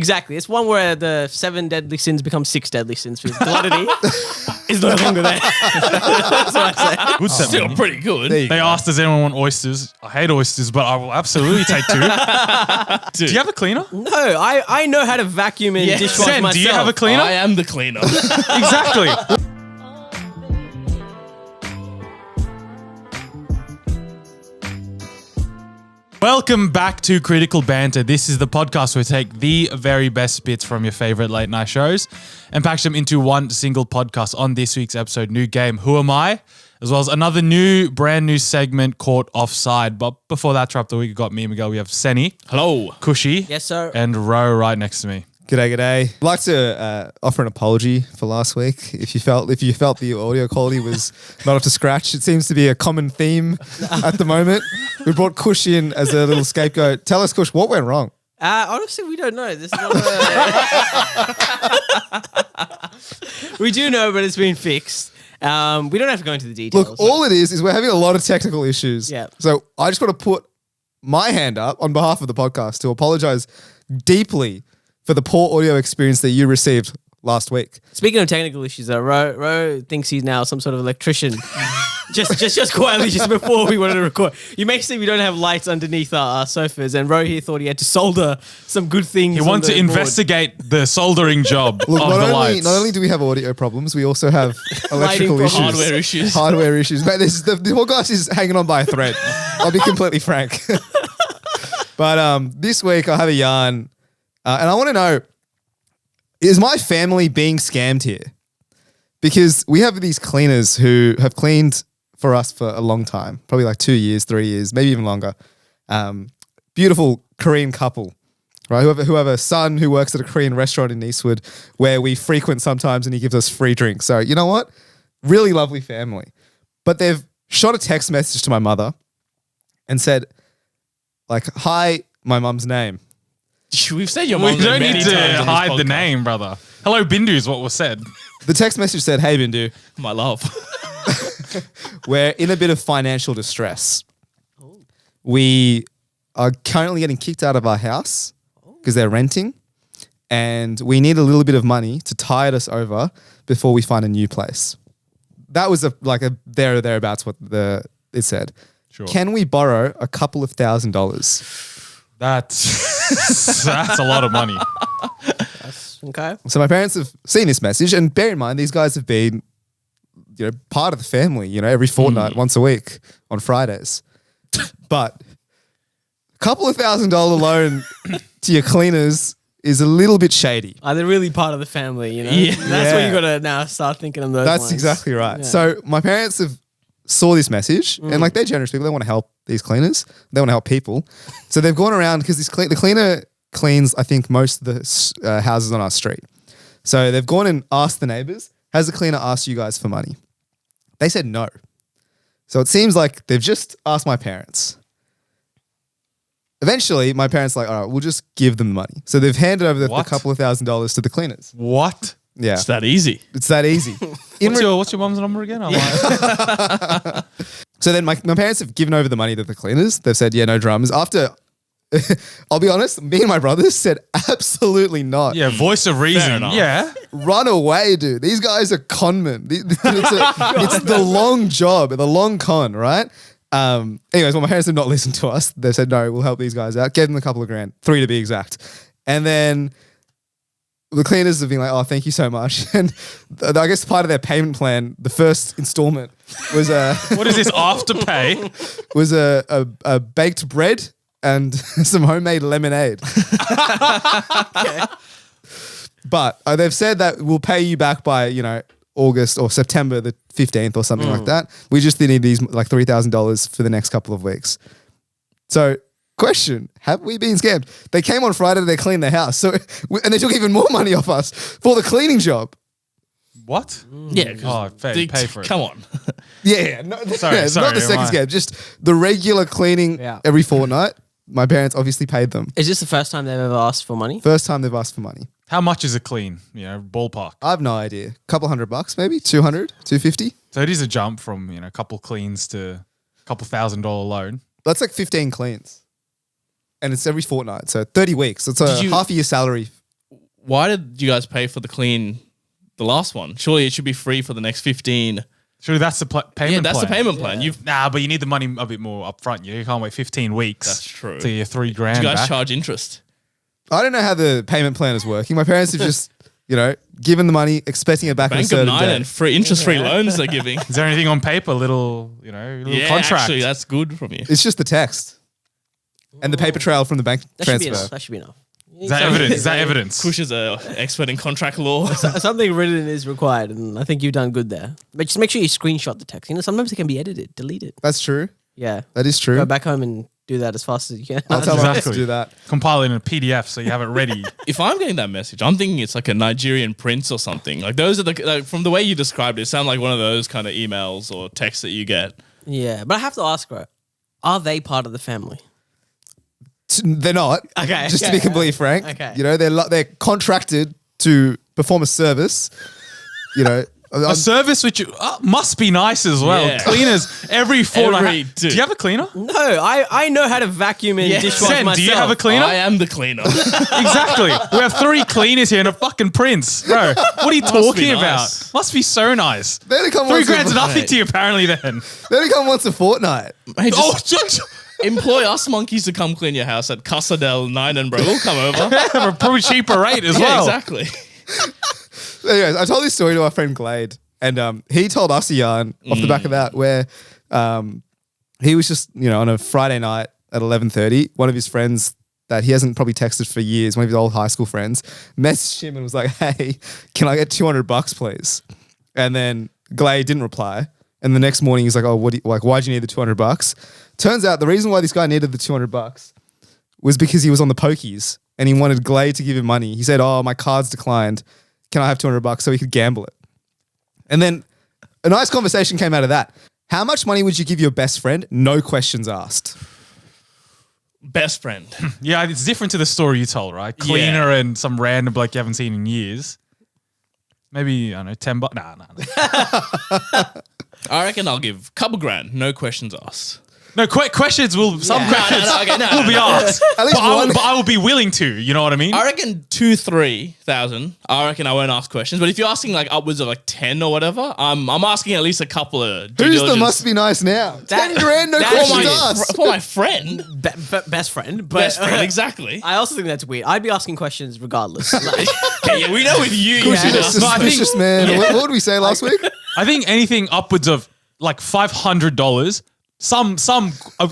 Exactly. It's one where the 7 deadly sins become 6 deadly sins because gluttony is no longer there. That's what I say. Good Still seven. pretty good. They asked, does anyone want oysters? I hate oysters, but I will absolutely take 2. Do you have a cleaner? No, I know how to vacuum and Yeah. dishwash Sen, myself. do you have a cleaner? I am the cleaner. Exactly. Welcome back to Critical Banter. This is the podcast where we take the very best bits from your favorite late night shows and package them into one single podcast. On this week's episode, new game, Who Am I? As well as another brand new segment called Offsite. But before that trap the week, we got me and Miguel. We have Senny, Hello. Kushy, Yes, sir. and Ro right next to me. G'day. I'd like to offer an apology for last week. If you felt the audio quality was not up to scratch, it seems to be a common theme at the moment. We brought Kush in as a little scapegoat. Tell us, Kush, what went wrong? Honestly, we don't know. This is one of the... We do know, but it's been fixed. We don't have to go into the details. Look, all it is we're having a lot of technical issues. Yeah. So I just want to put my hand up on behalf of the podcast to apologize deeply for the poor audio experience that you received last week. Speaking of technical issues, though, Ro thinks he's now some sort of electrician. just quietly, just before we wanted to record. You may see we don't have lights underneath our sofas, and Ro here thought he had to solder some good things. You want to investigate the soldering job Look, of the lights. not only do we have audio problems, we also have electrical issues. Hardware issues. Man, the whole podcast is hanging on by a thread. I'll be completely frank. But this week I have a yarn, and I want to know, is my family being scammed here? Because we have these cleaners who have cleaned for us for a long time, probably like 2 years, 3 years, maybe even longer. Beautiful Korean couple, right? Who have a son who works at a Korean restaurant in Eastwood where we frequent sometimes, and he gives us free drinks. So you know what? Really lovely family. But they've shot a text message to my mother and said, like, hi, my mum's name. We've said your We mum's don't name need many to times on this hide the podcast. name, brother. Hello, Bindu is what was said. The text message said, hey, Bindu, My love. we're in a bit of financial distress. We are currently getting kicked out of our house because they're renting, and we need a little bit of money to tide us over before we find a new place. That was there or thereabouts what it said. Sure. Can we borrow a couple of $1,000s? That's a lot of money. Okay. So my parents have seen this message, and bear in mind, these guys have been, part of the family, every fortnight, once a week on Fridays. But a couple of $1,000 loan to your cleaners is a little bit shady. Are they really part of the family, Yeah. That's what Yeah. you got to now start thinking of those That's lines. exactly right. Yeah. So my parents saw this message, and they're generous people. They want to help these cleaners. They want to help people. So they've gone around because the cleaner cleans, I think, most of the houses on our street. So they've gone and asked the neighbors, has the cleaner asked you guys for money? They said no. So it seems like they've just asked my parents. Eventually, my parents are like, all right, we'll just give them the money. So they've handed over the What? couple of $1,000s to the cleaners. What? Yeah, It's that easy. it's that easy. What's your mum's number again? I'm like, So then my parents have given over the money to the cleaners. They've said, yeah, no dramas. After, I'll be honest, me and my brothers said absolutely not. yeah, voice of reason. enough. Yeah. Run away, dude. These guys are con men. It's the long job, the long con, right? Anyways, well, my parents have not listened to us. They said, no, we'll help these guys out. Gave them a couple of grand, 3 to be exact. And then the cleaners have been like, oh, thank you so much. And I guess part of their payment plan, the first installment was What is this afterpay? was a baked bread and some homemade lemonade. But they've said that we'll pay you back by, August or September the 15th or something like that. We just need these like $3,000 for the next couple of weeks. So question, have we been scammed? They came on Friday, they cleaned their house. And they took even more money off us for the cleaning job. What? Yeah. Oh, pay for it. Come on. Yeah, no, Sorry, not the second am I- scam, just the regular cleaning Yeah. every fortnight. My parents obviously paid them. Is this the first time they've ever asked for money? First time they've asked for money. How much is a clean? Ballpark. I have no idea. Couple $100 maybe, 200, 250. So it is a jump from, a couple cleans to a couple $1,000 loan. That's like 15 cleans. And it's every fortnight. So 30 weeks. It's a Did you- half a year salary why did you guys pay for the clean, the last one? Surely it should be free for the next 15. Surely that's the payment plan. Yeah, that's the payment plan. Nah, but you need the money a bit more upfront. You can't wait 15 weeks. That's true. To your $3,000 Do you guys back. charge interest? I don't know how the payment plan is working. My parents have just, given the money, expecting it back in a Bank of certain Nine day. and free interest-free loans they're giving. Is there anything on paper? Little contract. Actually, that's good from you. It's just the text and the paper trail from the bank That should be transfer. enough. That should be enough. Is that evidence? Is that evidence? Kush is an expert in contract law. Something written is required, and I think you've done good there. But just make sure you screenshot the text. Sometimes it can be edited, deleted. That's true. Yeah. That is true. Go back home and do that as fast as you can. I'll tell my parents to Exactly. do that. Compile it in a PDF so you have it ready. If I'm getting that message, I'm thinking it's like a Nigerian prince or something. Like those are from the way you described it, sound like one of those kind of emails or texts that you get. Yeah, but I have to ask, bro, are they part of the family? They're not. Okay, Just to okay. be completely frank. Okay. They're contracted to perform a service. A service which must be nice as well. Yeah. Cleaners every fortnight. Do dude. you have a cleaner? No, I know how to vacuum and Yeah. dishwash Sen, myself. do you have a cleaner? I am the cleaner. Exactly. We have 3 cleaners here and a fucking prince. Bro, what are you talking about? nice. Must be so nice. They only come 3 once grand's a, nothing to you apparently then. they only come once a fortnight. Hey, Oh, just employ us monkeys to come clean your house at Casa del Nine, bro. We'll come over. for a probably cheaper rate as Yeah, well. exactly. Anyways, I told this story to our friend Glade, and he told us a yarn off the back of that where he was just, on a Friday night at 11:30, one of his friends that he hasn't probably texted for years, one of his old high school friends, messaged him and was like, "Hey, can I get $200 please?" And then Glade didn't reply. And the next morning he's like, "Oh, why'd you need the $200?" Turns out the reason why this guy needed the $200 was because he was on the pokies and he wanted Glade to give him money. He said, "Oh, my card's declined. Can I have $200?" So he could gamble it. And then a nice conversation came out of that. How much money would you give your best friend? No questions asked. Best friend. Yeah, it's different to the story you told, right? Cleaner and some random bloke you haven't seen in years. Maybe, I don't know, $10. Nah. I reckon I'll give a couple grand. No questions asked. No, questions will, some Yeah. questions will be asked. At least one. But I will be willing to, you know what I mean? I reckon 2,000-3,000. I reckon I won't ask questions. But if you're asking like upwards of like 10 or whatever, I'm asking at least a couple of due Who's the diligence. must be nice now? 10 grand, no that questions is- asked. For my friend. Best friend, but Best friend, exactly. I also think that's weird. I'd be asking questions regardless. Like, Okay, yeah, we know with you. Kush you is a ask- No, I think- suspicious man. What did we say last week? I think anything upwards of like $500, some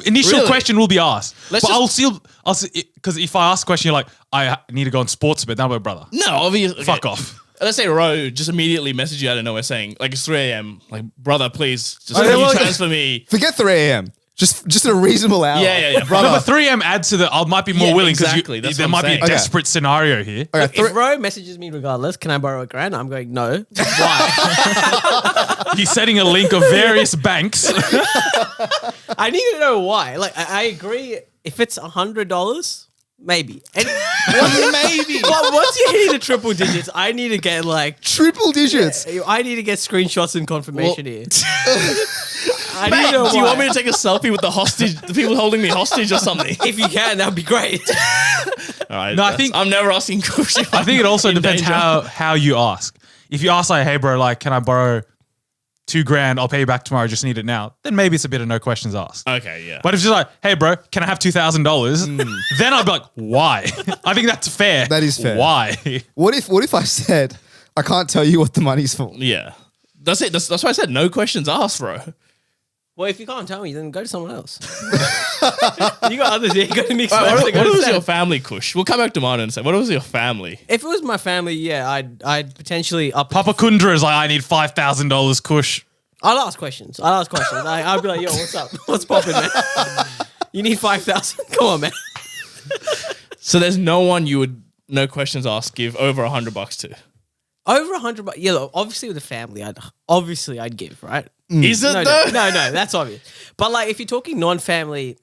initial Really? question will be asked. Let's But just- I'll because if I ask a question, you're like, I need to go on sports a bit. Now, brother, No, obviously. fuck off. Let's say Ro just immediately messaged you out of nowhere saying, like, it's 3 a.m. Like, brother, please, just Okay, can you well- transfer me? Forget 3 a.m. Just a reasonable hour. Yeah. Brother. No, but 3 a.m. adds to the. I might be more Yeah, willing because exactly, that's there what might I'm be a saying. Okay. desperate scenario here. Okay, if Ro messages me regardless, can I borrow a grand? I'm going, no. Why? He's setting a link of various banks. I need to know why. Like, I agree. If it's $100, maybe. And maybe. But once you're hitting the triple digits, I need to get like. triple digits. I need to get screenshots and confirmation here. I need to know Do you why. want me to take a selfie with the hostage, the people holding me hostage or something? If you can, that would be great. All right, No, I think- I'm never asking Kush. I think it also In depends danger. how you ask. If you ask like, hey bro, like, can I borrow $2,000? I'll pay you back tomorrow. I just need it now. Then maybe it's a bit of no questions asked. Okay, yeah. But if it's just like, hey bro, can I have $2,000? Then I'd be like, why? I think that's fair. That is fair. Why? What if I said, I can't tell you what the money's for? Yeah. That's it. That's why I said no questions asked, bro. Well, if you can't tell me, then go to someone else. You got others here. You got to mix What, them. what was your family, Kush? We'll come back to mine and say, what was your family? If it was my family, yeah, I'd potentially up. Papa Kundra is like, I need $5,000 Kush. I'll ask questions. I'll be like, yo, what's up? What's popping, man? You need 5,000? Come on, man. So there's no one you would, no questions asked, give over $100 to. Over $100. Yeah, look, obviously with a family, I'd give, right? Is it No, though? no, that's obvious. But like, if you're talking non-family,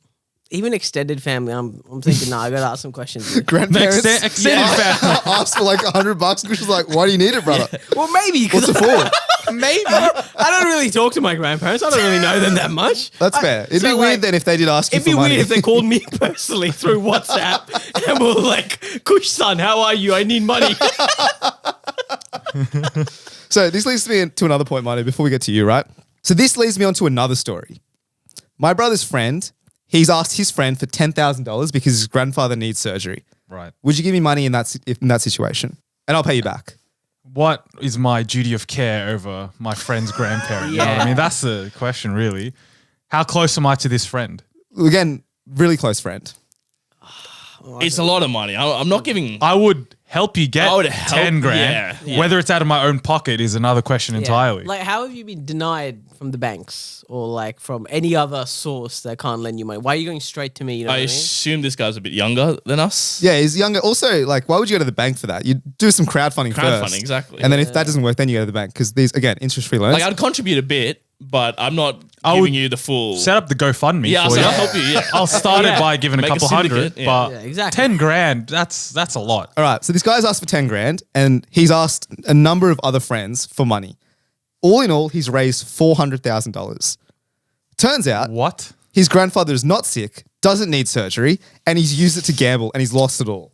even extended family, I'm thinking, nah, I gotta ask some questions. Grandparents Extended family. asked for like $100. Kush was like, why do you need it, brother? Well, maybe What's because it for? maybe I don't really talk to my grandparents. I don't really know them that much. That's fair. It'd so, be like, weird then if they did ask you It'd for be money. weird if they called me personally through WhatsApp and were like, "Kush son, how are you? I need money." So this leads me to another point, Marty, before we get to you, right? So this leads me on to another story. My brother's friend, he's asked his friend for $10,000 because his grandfather needs surgery. Right. Would you give me money in that situation? And I'll pay you back. What is my duty of care over my friend's grandparent? You know what I Yeah. mean? That's the question, really. How close am I to this friend? Again, really close friend. It's a lot of money. I'm not giving. I would help you get I would help- 10 grand. yeah. Whether it's out of my own pocket is another question entirely. Like, how have you been denied from the banks or like from any other source that can't lend you money? Why are you going straight to me? You know I what I mean? assume this guy's a bit younger than us. Yeah, he's younger. Also, like, why would you go to the bank for that? You do some crowdfunding first. Crowdfunding, exactly. And then if that doesn't work, then you go to the bank because these, again, interest-free loans. Like I'd contribute a bit, but I'm not I giving would you the full. Set up the GoFundMe Yeah, for so you. I'll help you. Yeah. I'll start Yeah. it by giving Make a a couple syndicate, hundred, yeah. but Yeah, exactly. 10 grand, that's a lot. All right, so this guy's asked for 10 grand and he's asked a number of other friends for money. All in all, he's raised $400,000. Turns out What? his grandfather is not sick, doesn't need surgery, and he's used it to gamble and he's lost it all.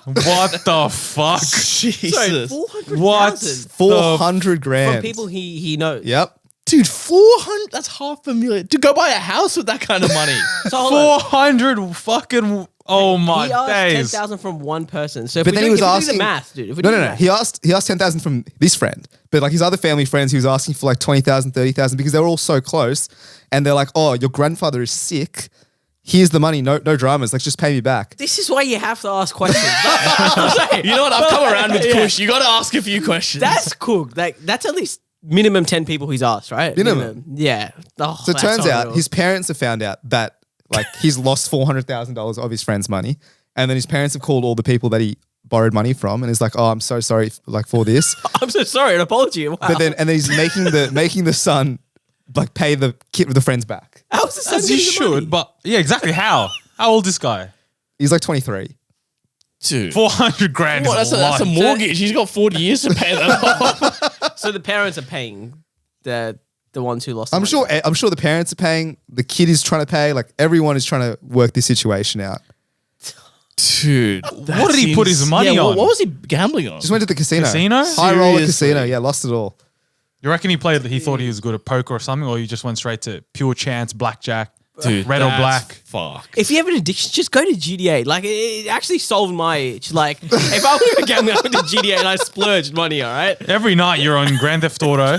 What the fuck? Jesus. 400,000 What? 400 grand. from people he knows. Yep. Dude, 400, that's $500,000. To go buy a house with that kind of money. So hold on. 400 fucking, oh my He asked days. 10,000 from one person. So if But we then do, he was if we do asking the math, dude. If we No, do no, the no. math- He asked 10,000 from this friend, but like his other family friends, he was asking for like 20,000, 30,000 because they were all so close, and they're like, "Oh, your grandfather is sick. Here's the money. No dramas. Like, just pay me back." This is why you have to ask questions. You know what? I've come around with Kush. You got to ask a few questions. That's cool. Like that's at least minimum 10 people he's asked, right? Minimum. Yeah. Oh, So it that's turns out unreal. his parents have found out that like he's lost $400,000 of his friend's money, and then his parents have called all the people that he borrowed money from, and is like, "Oh, I'm so sorry, like for this." I'm so sorry, an apology. Wow. But then, and then he's making the son like pay the friends back. How's the son As you getting the money? should, but yeah, exactly. How old is this guy? He's like 23. Dude. 400 grand What, is that's a a lot. mortgage. He's got 40 years to pay that off. So the parents are paying the ones who lost. I'm the money. sure the parents are paying. The kid is trying to pay. Like everyone is trying to work this situation out. Dude. What did he put his money yeah, on? What was he gambling on? Just went to the casino. Casino? High roller Seriously? casino. Yeah, lost it all. You reckon he thought he was good at poker or something, or he just went straight to pure chance, blackjack, Dude, red or that's black? Fuck. If you have an addiction, just go to GDA. Like it actually solved my itch. Like if I were gambling, I went to GDA and I splurged money. All right. Every night you're on Grand Theft Auto,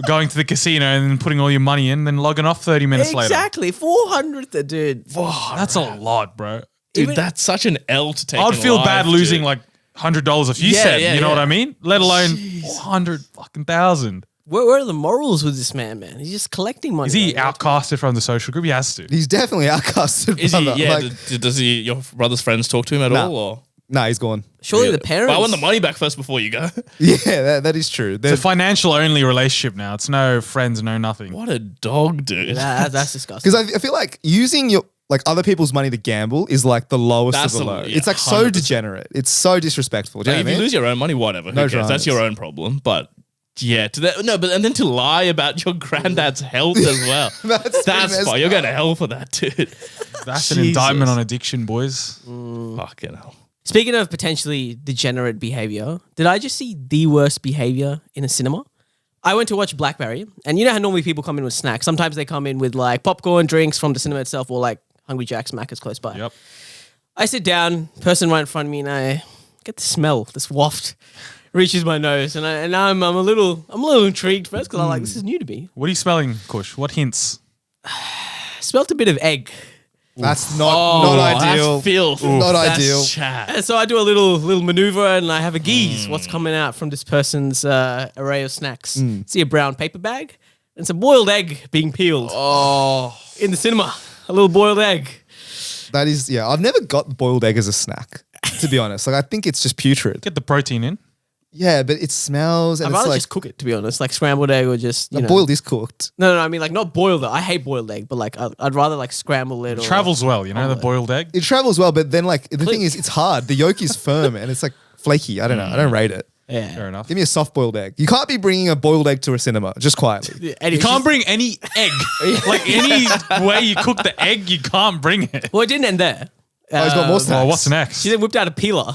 going to the casino and then putting all your money in, then logging off 30 minutes later. Exactly. 400, dude. That's a lot, bro. Dude, Even- that's such an L to take. I'd in feel life, bad losing dude. like $100 if you Yeah, said, yeah, you know yeah. what I mean? Let alone 400 fucking thousand. Where are the morals with this man? He's just collecting money. Is he man. outcasted from the social group? He has to. He's definitely outcasted. Is he? brother. Yeah. Like, Does he? Your brother's friends talk to him at Nah. all? Or nah, he's gone. Surely Really? the parents. But I want the money back first before you go. Yeah, that is true. It's There's- a financial only relationship now. It's no friends, no nothing. What a dog, dude. That's disgusting. Because I feel like using your like other people's money to gamble is like the lowest That's of the the- low. yeah, It's like so 100%. degenerate. It's so disrespectful. Do you Like, know if what I you mean? lose your own money, whatever. Who No cares? dramas. That's your own problem. But yeah, but and then to lie about your granddad's health as well. That's That's fine. You're going to hell for that, dude. That's an Jesus. indictment on addiction, boys. Fucking hell. Speaking of potentially degenerate behavior, did I just see the worst behavior in a cinema? I went to watch Blackberry, and you know how normally people come in with snacks. Sometimes they come in with like popcorn, drinks from the cinema itself, or like Hungry Jack's, Macca's close by. Yep. I sit down, person right in front of me, and I get the smell, this waft reaches my nose, and I'm a little intrigued first because I'm like, this is new to me. What are you smelling, Kush? What hints? Smelt a bit of egg. That's not ideal. That's filth. Not That's ideal. chat. And so I do a little maneuver and I have a geeze. What's coming out from this person's array of snacks? See a brown paper bag and some boiled egg being peeled in the cinema. A little boiled egg. That is, yeah. I've never got boiled egg as a snack, to be honest. Like, I think it's just putrid. Get the protein in. Yeah, but it smells and I'd it's rather like just cook it, to be honest. Like scrambled egg or just, you know. boiled is cooked. No, I mean like not boiled it. I hate boiled egg, but like I'd rather like scramble it or Travels well, you know, the omelette. boiled egg. It travels well, but then like the thing is, it's hard. The yolk is firm and it's like flaky. I don't know. I don't rate it. Yeah. Fair enough. Give me a soft boiled egg. You can't be bringing a boiled egg to a cinema, just quietly. Yeah, and You it's can't just- bring any egg. Like any way you cook the egg, you can't bring it. Well, it didn't end there. Oh, he's got more snacks. Well, what's next? She then whipped out a peeler.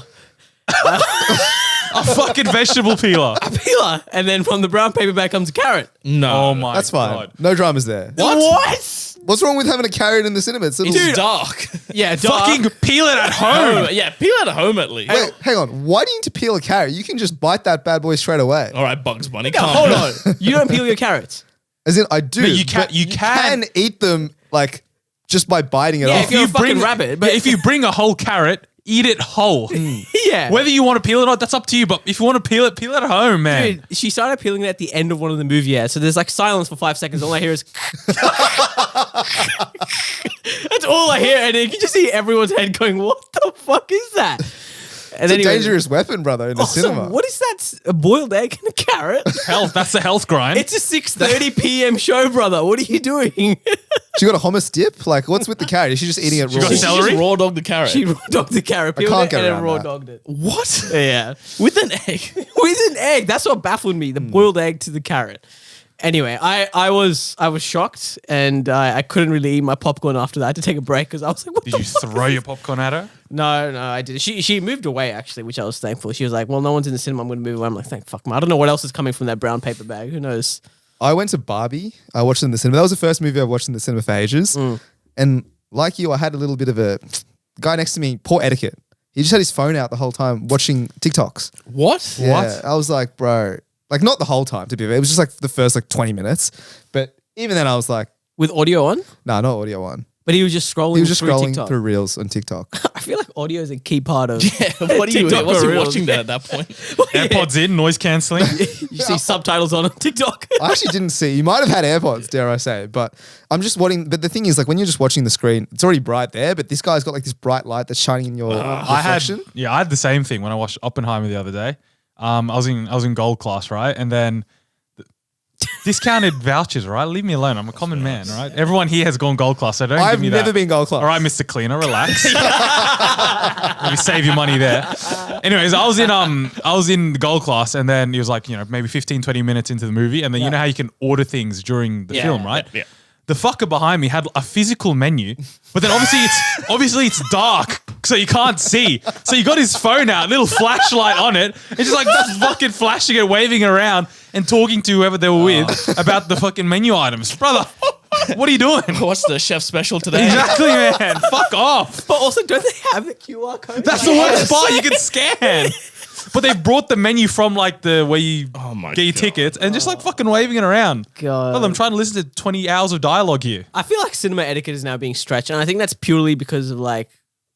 A fucking vegetable peeler. Peeler. And then from the brown paper bag comes a carrot. No. Oh my That's fine. God. No dramas there. What? What's wrong with having a carrot in the cinema? It's a little- It's dark. Yeah, dark. Fucking peel it at home. Yeah, peel at home at least. Wait, hang on. Why do you need to peel a carrot? You can just bite that bad boy straight away. All right, Bugs Bunny, Yeah, calm hold down. on. You don't peel your carrots. As in, I do. But you can- but you can- eat them like just by biting it Yeah, off. if you're a fucking rabbit. But if you bring a whole carrot, eat it whole. yeah. Whether you want to peel it or not, that's up to you. But if you want to peel it at home, man. Dude, she started peeling it at the end of one of the movie ads. So there's like silence for 5 seconds. All I hear is. That's all I hear. And you can just see everyone's head going, what the fuck is that? And It's a anyway- dangerous weapon, brother, in the Also, cinema. what is that? A boiled egg and a carrot? Health, that's the health grind. It's a 6:30 p.m. show, brother. What are you doing? She got a hummus dip? Like, what's with the carrot? Is she just eating it raw? got She celery? just raw dog the carrot. She raw dogged the carrot, peeled can't it, get and then around raw that. dogged it. what? Yeah. With an egg. With an egg. That's what baffled me. The boiled egg to the carrot. Anyway, I was shocked and I couldn't really eat my popcorn after that. I had to take a break because I was like, what Did the you fuck? throw your popcorn at her? No, I didn't. She moved away actually, which I was thankful. She was like, well, no one's in the cinema. I'm going to move away. I'm like, thank fuck, man. I don't know what else is coming from that brown paper bag. Who knows? I went to Barbie. I watched it in the cinema. That was the first movie I watched in the cinema for ages. And like you, I had a little bit of a guy next to me, poor etiquette. He just had his phone out the whole time watching TikToks. What? Yeah, I was like, bro, like not the whole time to be fair. It was just like the first like 20 minutes. But even then I was like, With audio on? nah, not audio one. But he was just scrolling He was just through scrolling TikTok. through reels on TikTok. I feel like audio is a key part of Yeah, what are you TikTok what's he Reels. watching there at that point? AirPods in, noise cancelling. You see subtitles on TikTok. I actually didn't see. You might have had AirPods, dare I say. But I'm just watching. But the thing is, like when you're just watching the screen, it's already bright there. But this guy's got like this bright light that's shining in your I had reflection. I had the same thing when I watched Oppenheimer the other day. I was in gold class, right? And then discounted vouchers, right? Leave me alone. I'm a common man, right? Everyone here has gone gold class, so don't I've give me that. never been gold class. All right, Mr. Cleaner, relax. Maybe save your money there. Anyways, I was in the gold class, and then he was like, maybe 15, 20 minutes into the movie, and then you know how you can order things during the film, right? Yeah. The fucker behind me had a physical menu, but then obviously it's dark, so you can't see. So he got his phone out, little flashlight on it, and just like fucking flashing it, waving around, and talking to whoever they were with about the fucking menu items. Brother, what are you doing? What's the chef special today? Exactly, man. Fuck off. But also, don't they have the QR code? That's the worst part. You can scan. But they brought the menu from like the where you my get your God. tickets and just like fucking waving it around. God. Well, I'm trying to listen to 20 hours of dialogue here. I feel like cinema etiquette is now being stretched, and I think that's purely because of like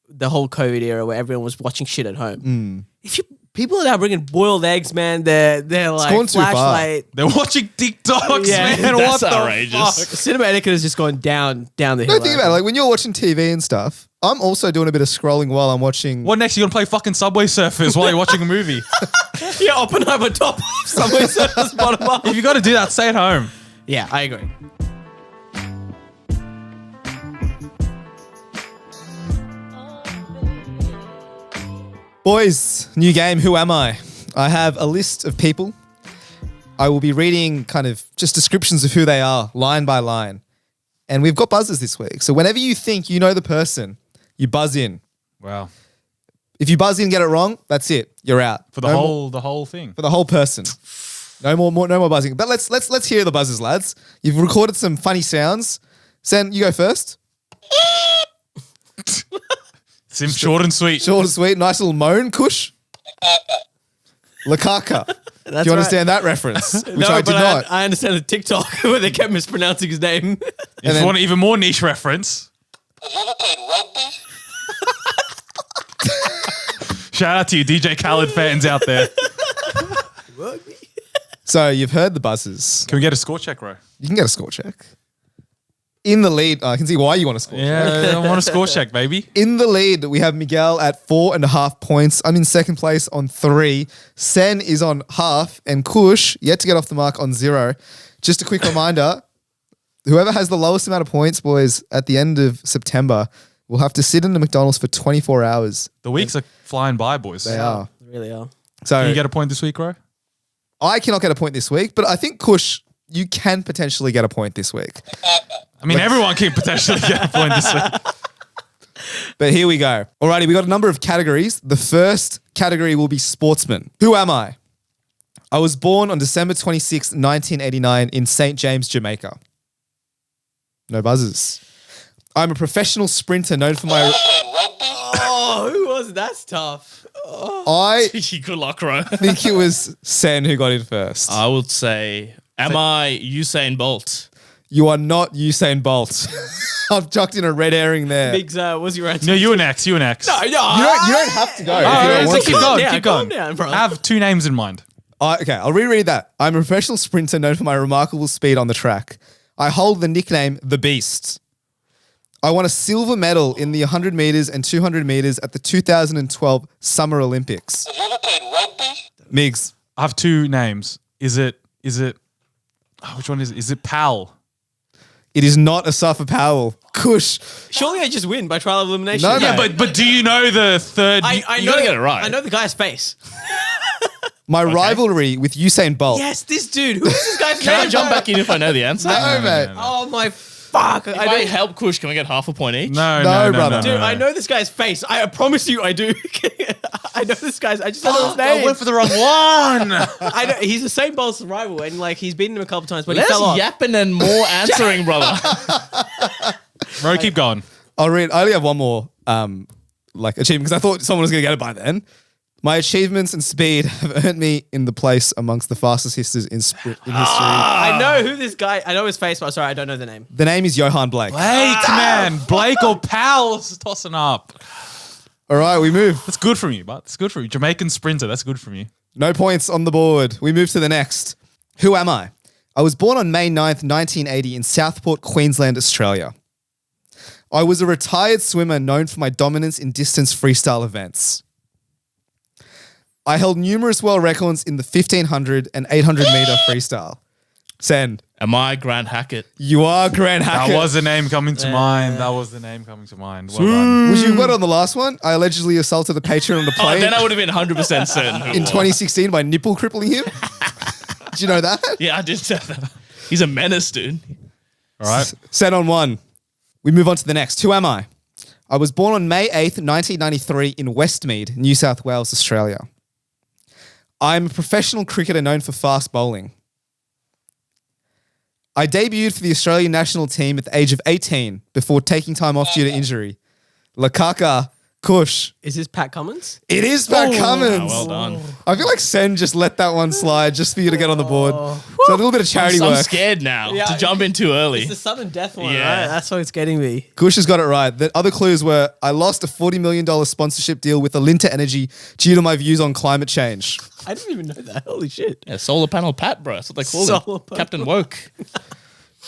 the whole COVID era where everyone was watching shit at home. If people are now bringing boiled eggs, man, they're like gone too far. flashlight. They're watching TikToks, Yeah, man. that's What the outrageous. fuck? Cinema etiquette has just gone down the hill. No, think about it. Like when you're watching TV and stuff, I'm also doing a bit of scrolling while I'm watching. What next? You gonna play fucking Subway Surfers while you're watching a movie? Yeah, Oppenheimer top, Subway Surfers bottom up. If you got to do that, stay at home. Yeah, I agree. Boys, new game. Who am I? I have a list of people. I will be reading kind of just descriptions of who they are, line by line. And we've got buzzers this week. So whenever you think you know the person, you buzz in. Wow. If you buzz in and get it wrong, that's it. You're out. For the whole thing. For the whole person. No more buzzing. But let's hear the buzzers, lads. You've recorded some funny sounds. Sen, you go first. Sim short and sweet. Short and sweet. Nice little moan. Kush. Lakaka. Do you understand that reference? Which I did not. I understand the TikTok where they kept mispronouncing his name. If you want an even more niche reference. Shout out to you DJ Khaled fans out there. So you've heard the buzzers. Can we get a score check, bro? You can get a score check. In the lead, I can see why you want to score. Yeah, I want a score check, baby. In the lead, we have Miguel at 4.5 points. I'm in second place on 3. Sen is on half, and Kush yet to get off the mark on 0. Just a quick reminder, whoever has the lowest amount of points, boys, at the end of September will have to sit in the McDonald's for 24 hours. The weeks are flying by, boys. They are. They really are. So Can you get a point this week, Ro? I cannot get a point this week, but I think, Kush, you can potentially get a point this week. I mean, everyone can potentially get a point this week. But here we go. Alrighty, we got a number of categories. The first category will be sportsman. Who am I? I was born on December 26th, 1989 in St. James, Jamaica. No buzzers. I'm a professional sprinter known for my... Oh, who was that's tough. I Good luck, Ro. think it was Sen who got in first. I would say, am I Usain Bolt? You are not Usain Bolt. I've chucked in a red herring there. Biggs, what's your answer? No, you and X. No, You don't have to go. if you Oh, don't so want keep to. going. down, Keep calm going. down, bro. I have 2 names in mind. Okay, I'll reread that. I'm a professional sprinter known for my remarkable speed on the track. I hold the nickname The Beast. I won a silver medal in the 100 meters and 200 meters at the 2012 Summer Olympics. Migs, I have 2 names. Is it? Which one is it? Is it Pal? it is not Asafa Powell. Kush. Surely I just win by trial of elimination. No, Yeah, mate. but do you know the third? I You know gotta get it right. I know the guy's face. My rivalry with Usain Bolt. Yes, this dude. Who is this guy's Can I name? jump back in if I know the answer? No, mate. Oh my fuck! If I I don't. help Kush, can we get half a point each? No, brother. Dude, I know this guy's face. I promise you, I do. I know this guy's. I just don't know his name. I went for the wrong one. I know he's the same Bolt's rival, and like he's beaten him a couple times, but he Less fell off. yapping and more answering, brother. Ro, keep going. I'll read. I only have one more achievement because I thought someone was going to get it by then. My achievements and speed have earned me in the place amongst the fastest histers in history. I know who this guy. I know his face, but sorry, I don't know the name. The name is Johan Blake. Blake, man. Blake or Pal is tossing up. All right, we move. That's good from you, but it's good for you. Jamaican sprinter, that's good from you. No points on the board. We move to the next. Who am I? I was born on May 9th, 1980 in Southport, Queensland, Australia. I was a retired swimmer known for my dominance in distance freestyle events. I held numerous world records in the 1500 and 800 meter freestyle. Sen, Am I Grant Hackett? you are Grant Hackett. That was the name coming to mind. Well done. Was you got on the last one? I allegedly assaulted a patron on the Oh, plane then I would have been 100% certain who it in was. 2016 by nipple crippling him. Did you know that? Yeah, I did say that. He's a menace, dude. All right. Set on 1. We move on to the next. Who am I? I was born on May 8th, 1993 in Westmead, New South Wales, Australia. I am a professional cricketer known for fast bowling. I debuted for the Australian national team at the age of 18 before taking time off due to injury. Lakaka, Kush. Is this Pat Cummins? It is Pat Cummins. Well done. I feel like Sen just let that one slide just for you to get on the board. So a little bit of charity I'm work. scared now Yeah, to jump in too early. It's the sudden death one, Yeah. right? That's what it's getting me. Kush has got it right. The other clues were I lost a $40 million sponsorship deal with Alinta Energy due to my views on climate change. I didn't even know that. Holy shit. Yeah, solar panel Pat, bro. That's what they call Solar him. panel. Captain Woke.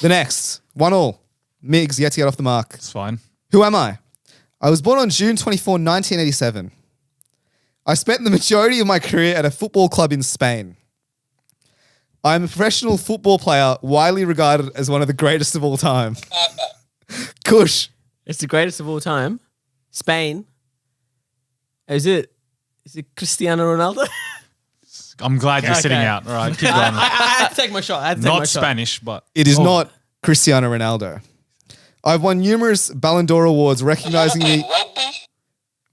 The next, 1-1. Migs yet to get off the mark. It's fine. Who am I? I was born on June 24, 1987. I spent the majority of my career at a football club in Spain. I am a professional football player widely regarded as one of the greatest of all time. Kush. It's the greatest of all time. Spain. Is it Cristiano Ronaldo? I'm glad you're Okay. sitting out. All right, keep going. I had to take my shot. I had to take my Not shot. Spanish, but It is Oh. not Cristiano Ronaldo. I've won numerous Ballon d'Or awards recognizing me.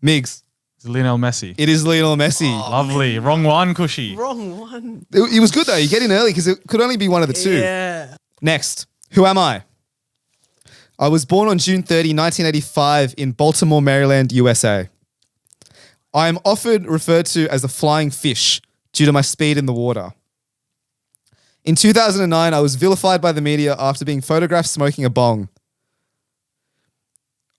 Migs. It's Lionel Messi. It is Lionel Messi. Lovely. Wrong one, Cushy. Wrong one. It was good though. You get in early because it could only be one of the two. Yeah. Next, who am I? I was born on June 30, 1985 in Baltimore, Maryland, USA. I am often referred to as the flying fish due to my speed in the water. In 2009, I was vilified by the media after being photographed smoking a bong.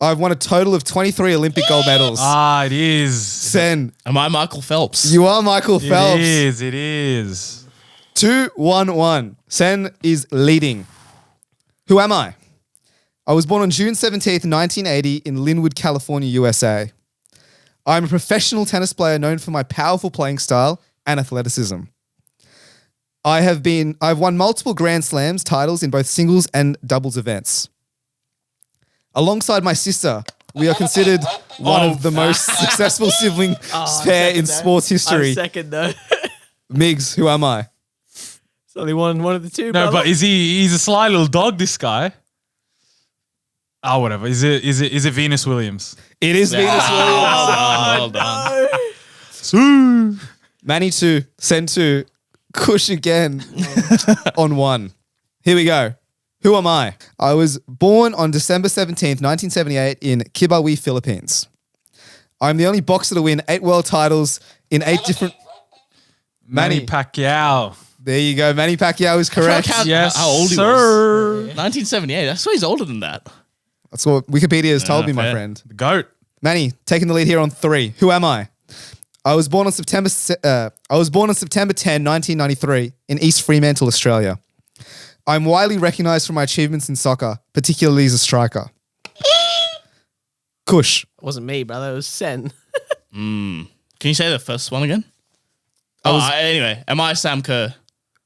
I've won a total of 23 Olympic gold medals. It is. Sen, Am I Michael Phelps? you are Michael Phelps. It is. 2-1-1. Sen is leading. Who am I? I was born on June 17th, 1980 in Linwood, California, USA. I'm a professional tennis player known for my powerful playing style and athleticism. I've won multiple Grand Slams titles in both singles and doubles events. Alongside my sister, we are considered one of the most successful sibling pair in sports history. Second though. Migs, who am I? It's only one of the two. No, brother. but he's a sly little dog, this guy. Oh, whatever. Is it Venus Williams? It is Venus Williams. Well done. Manny 2, Sen 2, Kush again on 1. Here we go. Who am I? I was born on December 17th, 1978 in Kibawe, Philippines. I'm the only boxer to win 8 world titles in 8 different... Manny Pacquiao. There you go. Manny Pacquiao is correct. Count Yes, how old he sir. was. 1978. I swear he's older than that. That's what Wikipedia has told me, my fair. friend. The GOAT. Manny, taking the lead here on 3. Who am I? I was born on September 10, 1993 in East Fremantle, Australia. I'm widely recognised for my achievements in soccer, particularly as a striker. Kush. It wasn't me, brother. It was Sen. Can you say the first one again? Anyway, am I Sam Kerr?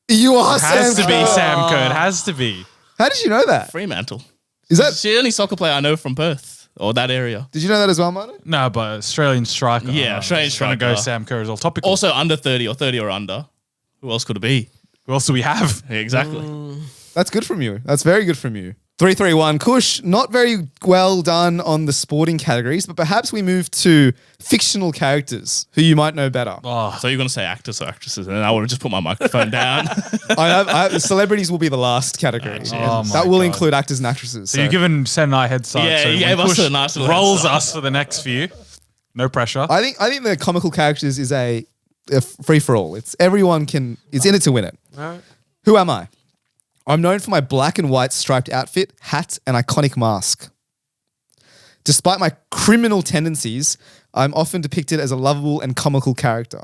You are Has Sam to be Kerr. Sam Kerr. It has to be. How did you know that? Fremantle. Is that? She's the only soccer player I know from Perth or that area. Did you know that as well, Manu? No, but Australian striker. Yeah, Australian Trying to go striker. Sam Kerr is all topical. Also under 30 or 30 or under. Who else could it be? Who else do we have? Exactly. That's good from you. That's very good from you. 3-3-1. Kush, not very well done on the sporting categories, but perhaps we move to fictional characters who you might know better. Oh, so you're going to say actors or actresses, and then I would have just put my microphone down. Celebrities will be the last category. Oh And my that will God. include actors and actresses. So you're giving Sen and I head start. Yeah, so you when gave us Kush a nice little head rolls start. us for the next few. No pressure. I think the comical characters is a free for all. It's everyone is in it to win it. All right. Who am I? I'm known for my black and white striped outfit, hat, and iconic mask. Despite my criminal tendencies, I'm often depicted as a lovable and comical character.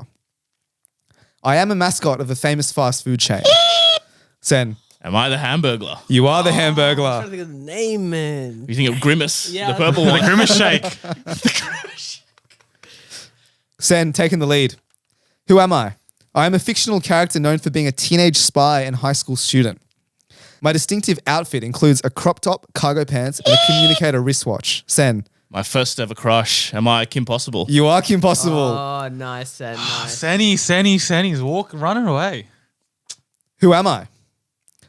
I am a mascot of a famous fast food chain. Sen, Am I the Hamburglar? you are the I'm trying to Hamburglar. think of the name, man. You think of Grimace, Yeah, the purple the one? Grimace Shake. Sen, taking the lead. Who am I? I am a fictional character known for being a teenage spy and high school student. My distinctive outfit includes a crop top, cargo pants, and a communicator wristwatch. Sen, My first ever crush. Am I Kim Possible? you are Kim Possible. Oh, nice, Sen. Nice. Senny's running away. Who am I?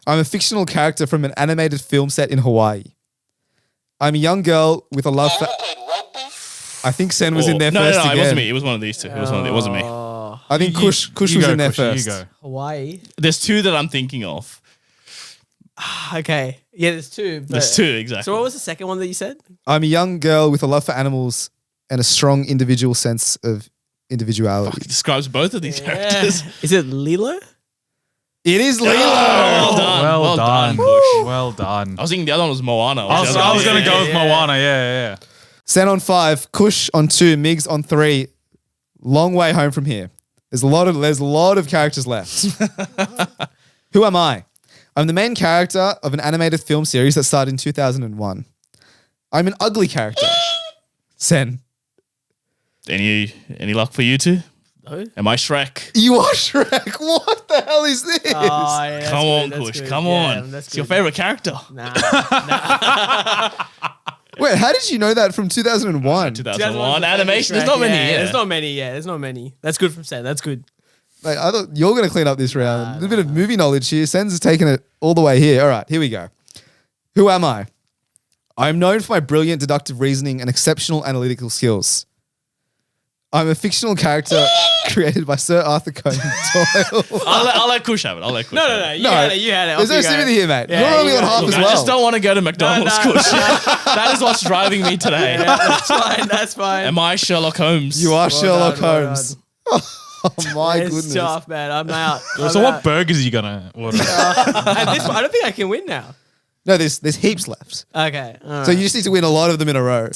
I'm a fictional character from an animated film set in Hawaii. I'm a young girl with a love for... I think Sen was in there no, first no, again. it wasn't me. It was one of these two. It wasn't me. Oh, I think Kush You was go, in there Kush, first. You go. Hawaii. There's two that I'm thinking of. Okay. Yeah, there's two. There's two, exactly. So what was the second one that you said? I'm a young girl with a love for animals and a strong individual sense of individuality. It describes both of these characters. Is it Lilo? It is Lilo. Well done. Well done. Kush. Well done. I was thinking the other one was Moana. I was going to go with Moana. Yeah. Sen on 5, Kush on 2, Migs on 3. Long way home from here. There's a lot of characters left. Who am I? I'm the main character of an animated film series that started in 2001. I'm an ugly character. Sen. Any luck for you two? No. Am I Shrek? You are Shrek. What the hell is this? Oh, yeah, that's Come on, good, that's Kush. good. Come Yeah, on. that's It's your good. favorite character. Nah. Wait, how did you know that from 2001? 2001 animation. There's not many. Yeah. There's not many. Yeah, there's not many. That's good from Sen. That's good. Like, I thought you're going to clean up this round. A little bit of movie knowledge here. Sen's taking it all the way here. All right, here we go. Who am I? I'm known for my brilliant deductive reasoning and exceptional analytical skills. I'm a fictional character created by Sir Arthur Conan Doyle. I'll let Kush have it. I'll let Kush No, have no, it. no. You No, had it. You had it. There's Off no you go. sympathy here, mate. Yeah, You're only you on got it. half Look, as I well. just don't want to go to McDonald's, No, Kush. That is what's driving me today. Yeah, that's fine. That's fine. Am I Sherlock Holmes? You are Well Sherlock done, well Holmes. Oh my It's goodness. tough, man. I'm out. So what burgers are you going to order? At this point, I don't think I can win now. No, there's heaps left. Okay. All right. So you just need to win a lot of them in a row.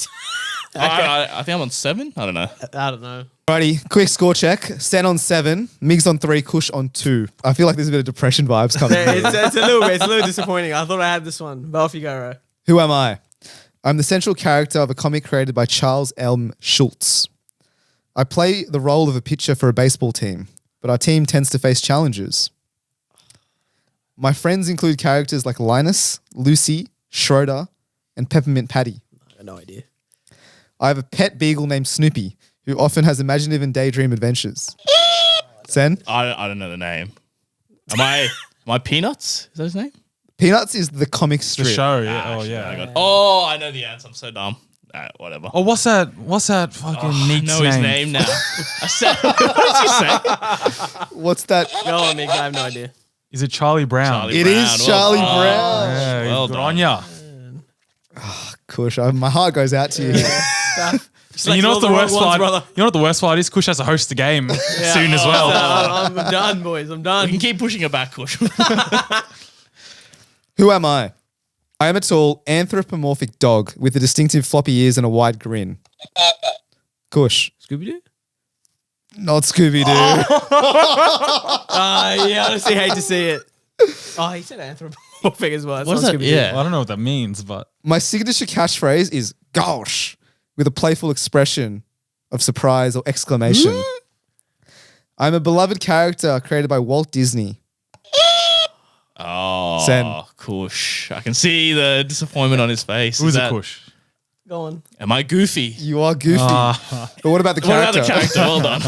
I think I'm on 7. I don't know. I don't know. Righty, quick score check. Sen on 7, Migs on 3, Kush on 2. I feel like there's a bit of depression vibes coming. It's a little bit. It's a little disappointing. I thought I had this one, but off you go, Ro. Who am I? I'm the central character of a comic created by Charles M. Schultz. I play the role of a pitcher for a baseball team, but our team tends to face challenges. My friends include characters like Linus, Lucy, Schroeder, and Peppermint Patty. I have no idea. I have a pet beagle named Snoopy, who often has imaginative and daydream adventures. Sen? I don't know the name. Am I Peanuts? Is that his name? Peanuts is the comic The strip. show, yeah. Ah, Oh, shit, yeah. I got- Oh, I know the answer. I'm so dumb. Whatever. Oh, what's that fucking I neat know his name now. I said, what did you say? What's that? Go on, Mick. I have no idea. Is it Charlie Brown? Charlie It Brown. is Charlie Well Brown. done. Yeah, Well good done. on ya. Kush, my heart goes out to you. And you know what the worst part? You know what the worst part is? Kush has to host the game soon as well. I'm done, boys. I'm We done. can keep pushing it back, Kush. Who am I? I am a tall, anthropomorphic dog with a distinctive floppy ears and a wide grin. Kush. Scooby Doo? Not Scooby-Doo. Yeah, honestly hate to see it. Oh, he said anthropomorphic as well. It's What is not that? Scooby-Doo. Yeah. I don't know what that means, but My signature catchphrase is gosh, with a playful expression of surprise or exclamation. I'm a beloved character created by Walt Disney. Oh, Sen. Kush. I can see the disappointment on his face. who's Is a that- Kush? Go on. Am I goofy? You are goofy. But what about the What about character? the character? Well done.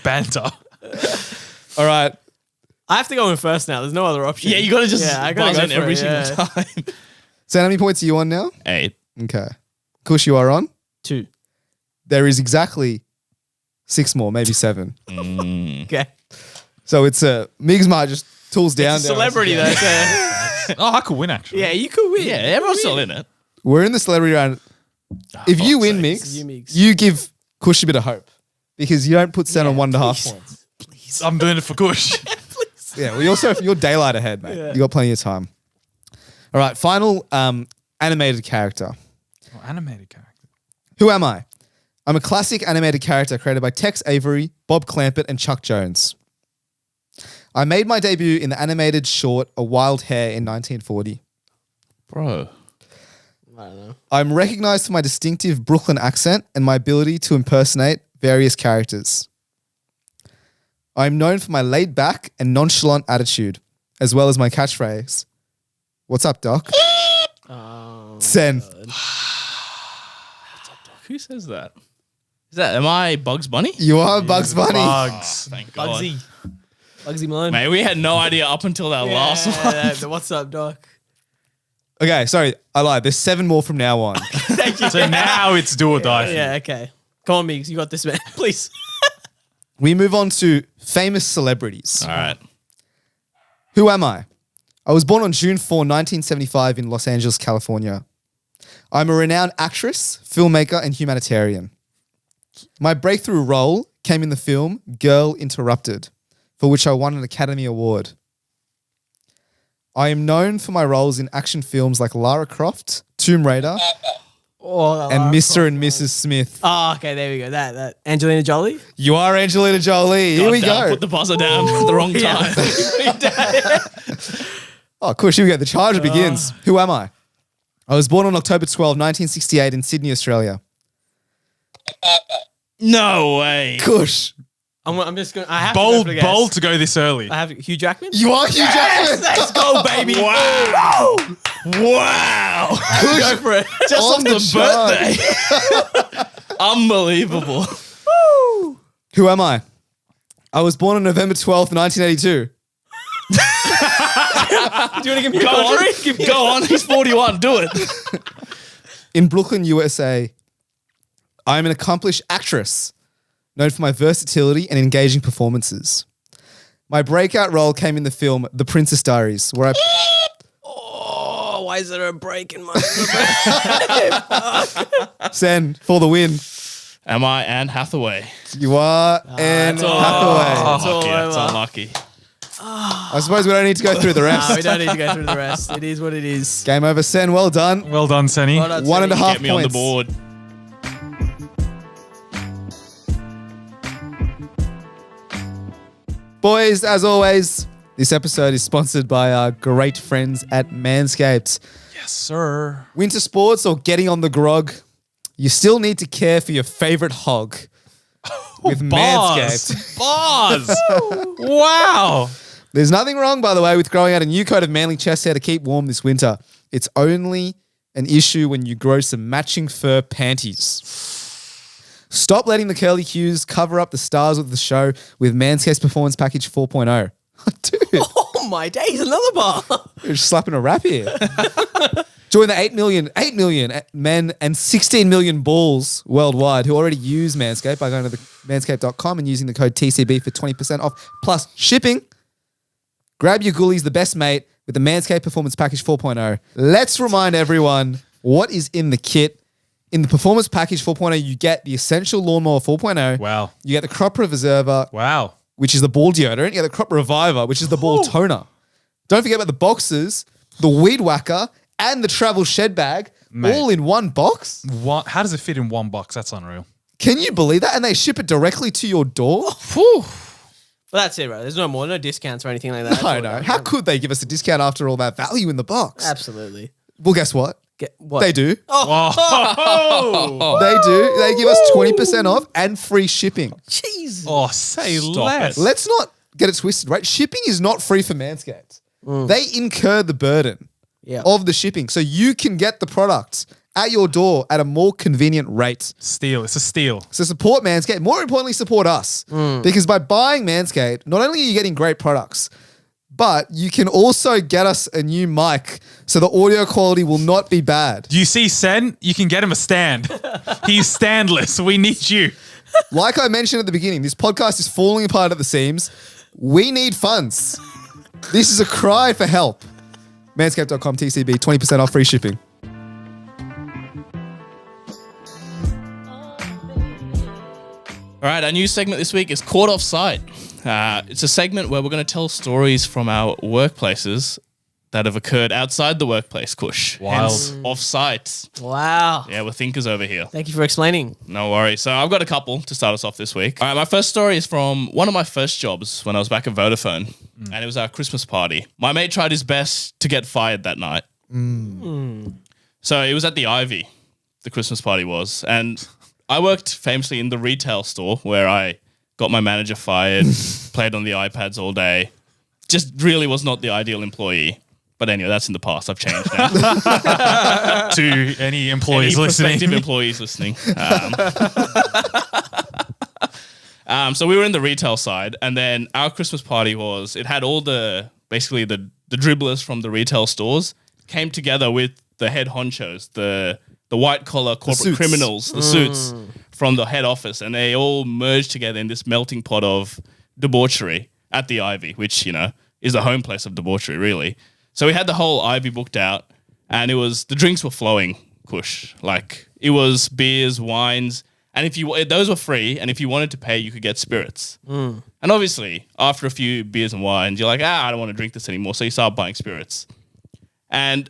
Banter. All right. I have to go in first now. There's no other option. Yeah, you got to just I gotta buzz go in for every it, single yeah. time. So how many points are you on now? 8. Okay. Kush, you are on. 2. There is exactly 6 more, maybe 7. Okay. So it's Migs might just tools down. It's a down. celebrity though. So Oh, I could win actually. yeah, you could win. Yeah, everyone's still in it. We're in the celebrity round. If you win, sakes. Migs, You, Migs. you give Kush a bit of hope because you don't put Sen on 1.5 points. I'm doing it for Kush. Yeah, well, you're daylight ahead, mate. Yeah. You got plenty of time. All right, final animated character. Oh, animated character. Who am I? I'm a classic animated character created by Tex Avery, Bob Clampett, and Chuck Jones. I made my debut in the animated short A Wild Hare in 1940. Bro. I don't know. I'm recognized for my distinctive Brooklyn accent and my ability to impersonate various characters. I'm known for my laid-back and nonchalant attitude, as well as my catchphrase. What's up, Doc? Sen. Who says that? Am I Bugs Bunny? You are Bugs Bunny. Bugs. Thank God. Bugsy Malone. Mate, we had no idea up until that last one. The What's up, Doc? Okay, sorry, I lied. There's 7 more from now on. Thank you. So now it's do or die. for you. Yeah, okay. Come on, Migs. You got this, man. Please. We move on to famous celebrities. All right. Who am I? I was born on June 4, 1975 in Los Angeles, California. I'm a renowned actress, filmmaker, and humanitarian. My breakthrough role came in the film Girl Interrupted, for which I won an Academy Award. I am known for my roles in action films like Lara Croft, Tomb Raider, and Mr. and Mrs. Smith. Oh, okay. There we go. That Angelina Jolie. You are Angelina Jolie. Here we Goddamn, go. Put the buzzer down at the wrong Yeah. time. Oh, cool. Here we go. The charge begins. Who am I? I was born on October 12, 1968 in Sydney, Australia. No way. Kush. I'm just going to... I have to go for the guess. Bold to go this early. I have Hugh Jackman. You are Hugh Jackman. Let's go, baby. Wow. Wow. Go for it. Just On off the the birthday. Unbelievable. Who am I? I was born on November 12th, 1982. Do you want to give me a Go on. country? Give me Go on. He's 41. Do it. In Brooklyn, USA, I am an accomplished actress known for my versatility and engaging performances. My breakout role came in the film The Princess Diaries, where I... Oh, why is there a break in my... Sen, for the win. Am I Anne Hathaway? You are Anne it's all- Hathaway. It's all Lucky. That's over. unlucky. I suppose we don't need to go through the No, rest. we don't need to go through the rest. It is what it is. Game over, Sen. Well done. Well done, Senny. Well done, 1.5 Sonny. Get me on the points. board. Boys, as always, this episode is sponsored by our great friends at Manscaped. Yes, sir. Winter sports or getting on the grog, you still need to care for your favorite hog with Manscaped. Bars. Wow. There's nothing wrong, by the way, with growing out a new coat of manly chest hair to keep warm this winter. It's only an issue when you grow some matching fur panties. Stop letting the curly cues cover up the stars of the show with Manscaped's Performance Package 4.0. Dude, Oh my days, another bar. you're just slapping a rap here. Join the 8 million men and 16 million balls worldwide who already use Manscaped by going to manscaped.com and using the code TCB for 20% off plus shipping. Grab your ghoulies, the best mate, with the Manscaped Performance Package 4.0. Let's remind everyone what is in the kit. In the Performance Package 4.0, you get the Essential Lawnmower 4.0. Wow. You get the Crop Preserver, Wow. which is the ball deodorant. You get the Crop Reviver, which is the ball toner. Don't forget about the boxes, the Weed Whacker, and the Travel Shed Bag, Mate. all in one box. What? How does it fit in one box? That's unreal. Can you believe that? And they ship it directly to your door? Well, that's it, right? There's no more, no discounts or anything like that. I know. How could they give us a discount after all that value in the box? Absolutely. Well, guess what? Get what? They do. Oh, They do. They give us 20% off and free shipping. Jeez. oh say Stop less. it. Let's not get it twisted, right? Shipping is not free for Manscaped. They incur the burden Yeah. of the shipping. So you can get the product at your door at a more convenient rate. Steal. It's a steal. So support Manscaped. More importantly, support us. Because by buying Manscaped, not only are you getting great products, but you can also get us a new mic so the audio quality will not be bad. Do you see Sen? You can get him a stand. He's standless. We need you. Like I mentioned at the beginning, this podcast is falling apart at the seams. We need funds. This is a cry for help. Manscaped.com TCB, 20% off free shipping. All right, our new segment this week is Caught Offsite. It's a segment where we're going to tell stories from our workplaces that have occurred outside the workplace, Kush. Wild. Hence, Offsite. Wow. Yeah, we're thinkers over here. Thank you for explaining. No worries. So I've got a couple to start us off this week. All right, my first story is from one of my first jobs when I was back at Vodafone, and it was our Christmas party. My mate tried his best to get fired that night. So it was at the Ivy, the Christmas party was, and I worked famously in the retail store where I got my manager fired, played on the iPads all day. Just really was not the ideal employee. But anyway, that's in the past. I've changed now. To any employees Any listening. prospective employees listening. So we were in the retail side, and then our Christmas party it had all basically the dribblers from the retail stores came together with the head honchos, the white collar corporate suits. criminals, the suits from the head office, and they all merged together in this melting pot of debauchery at the Ivy, which, is the home place of debauchery, really. So we had the whole Ivy booked out, and the drinks were flowing, Kush. Like, it was beers, wines, and those were free, and if you wanted to pay, you could get spirits. And obviously, after a few beers and wines, you're like, I don't want to drink this anymore, so you start buying spirits. And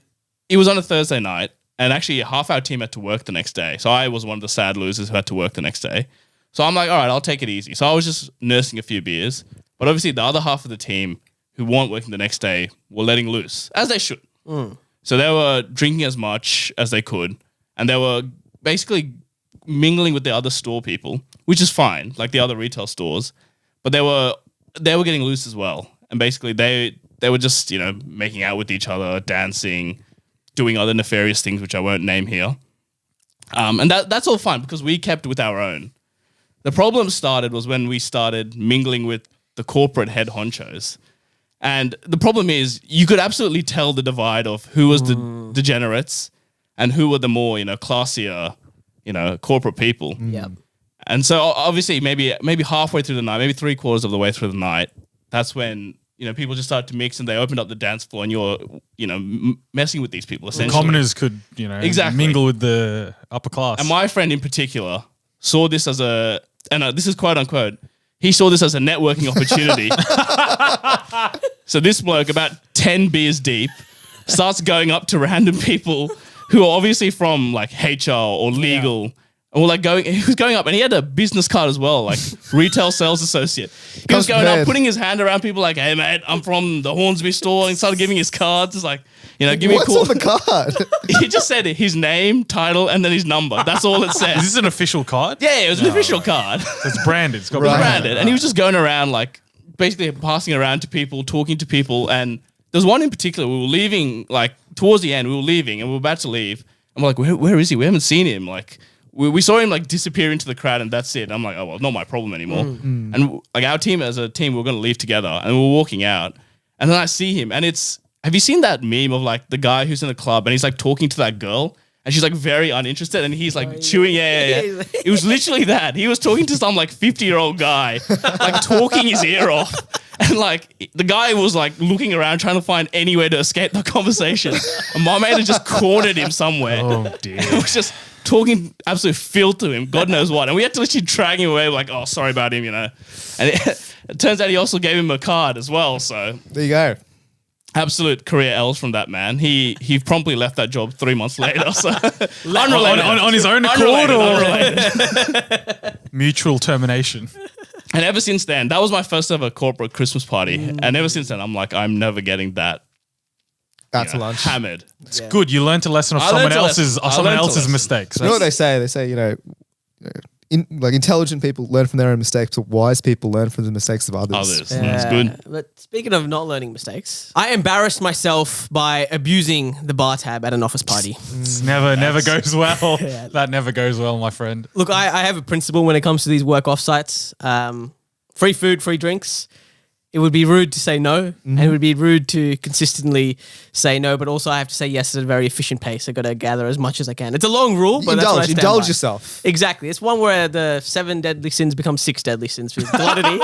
it was on a Thursday night, and actually half our team had to work the next day. So I was one of the sad losers who had to work the next day. So I'm like, all right, I'll take it easy. So I was just nursing a few beers, but obviously the other half of the team who weren't working the next day were letting loose, as they should. So they were drinking as much as they could, and they were basically mingling with the other store people, which is fine, like the other retail stores, but they were getting loose as well. And basically they were just, making out with each other, dancing, doing other nefarious things, which I won't name here. And that's all fine because we kept with our own. The problem started was when we started mingling with the corporate head honchos. And the problem is you could absolutely tell the divide of who was the degenerates and who were the more, classier, corporate people. Yeah. And so obviously maybe halfway through the night, maybe 3/4 of the way through the night, that's when, people just started to mix and they opened up the dance floor and you're, messing with these people essentially. Commoners could, Exactly. mingle with the upper class. And my friend in particular saw this as this is quote unquote, he saw this as a networking opportunity. So this bloke, about 10 beers deep, starts going up to random people who are obviously from like HR or legal, And we're like he was going up and he had a business card as well, like retail sales associate. He was going up, putting his hand around people like, hey, mate, I'm from the Hornsby store. And started giving his cards. It's like, give me a call. What's on the card? He just said his name, title, and then his number. That's all it says. Is this an official card? Yeah, it was an official card. So it's branded. It's got Branded. And he was just going around, like, basically passing around to people, talking to people. And there was one in particular, we were leaving, like, towards the end, we were leaving and we were about to leave. I'm like, where is he? We haven't seen him. Like, we saw him like disappear into the crowd and that's it. I'm like, oh, well, not my problem anymore. And like our team as a team, we were going to leave together and we were walking out and then I see him and have you seen that meme of like the guy who's in a club and he's like talking to that girl and she's like very uninterested and he's like chewing. Yeah. It was literally that. He was talking to some like 50-year-old guy, like talking his ear off. And like the guy was like looking around trying to find any way to escape the conversation. And my mate had just cornered him somewhere. Oh dear. It was just talking absolute filth to him, God knows what. And we had to literally drag him away like, oh, sorry about him, And it turns out he also gave him a card as well. So There you go. absolute career L's from that man. He promptly left that job 3 months later. So unrelated. On his own accord Unrelated. mutual termination. And ever since then, that was my first ever corporate Christmas party. And ever since then, I'm like, I'm never getting that That's lunch. hammered. It's good. You learned a lesson of I someone learned a else's lesson. I learned a lesson. mistakes. You know what they say? They say, like intelligent people learn from their own mistakes, but wise people learn from the mistakes of others. That's good. But speaking of not learning mistakes, I embarrassed myself by abusing the bar tab at an office party. It's never goes well. That never goes well, my friend. Look, I have a principle when it comes to these work offsites. Free food, free drinks. It would be rude to say no, and it would be rude to consistently say no, but also I have to say yes at a very efficient pace. I got to gather as much as I can. It's a long rule, but that's what I stand Indulge by. yourself. Exactly. It's one where the 7 deadly sins become 6 deadly sins. Because gluttony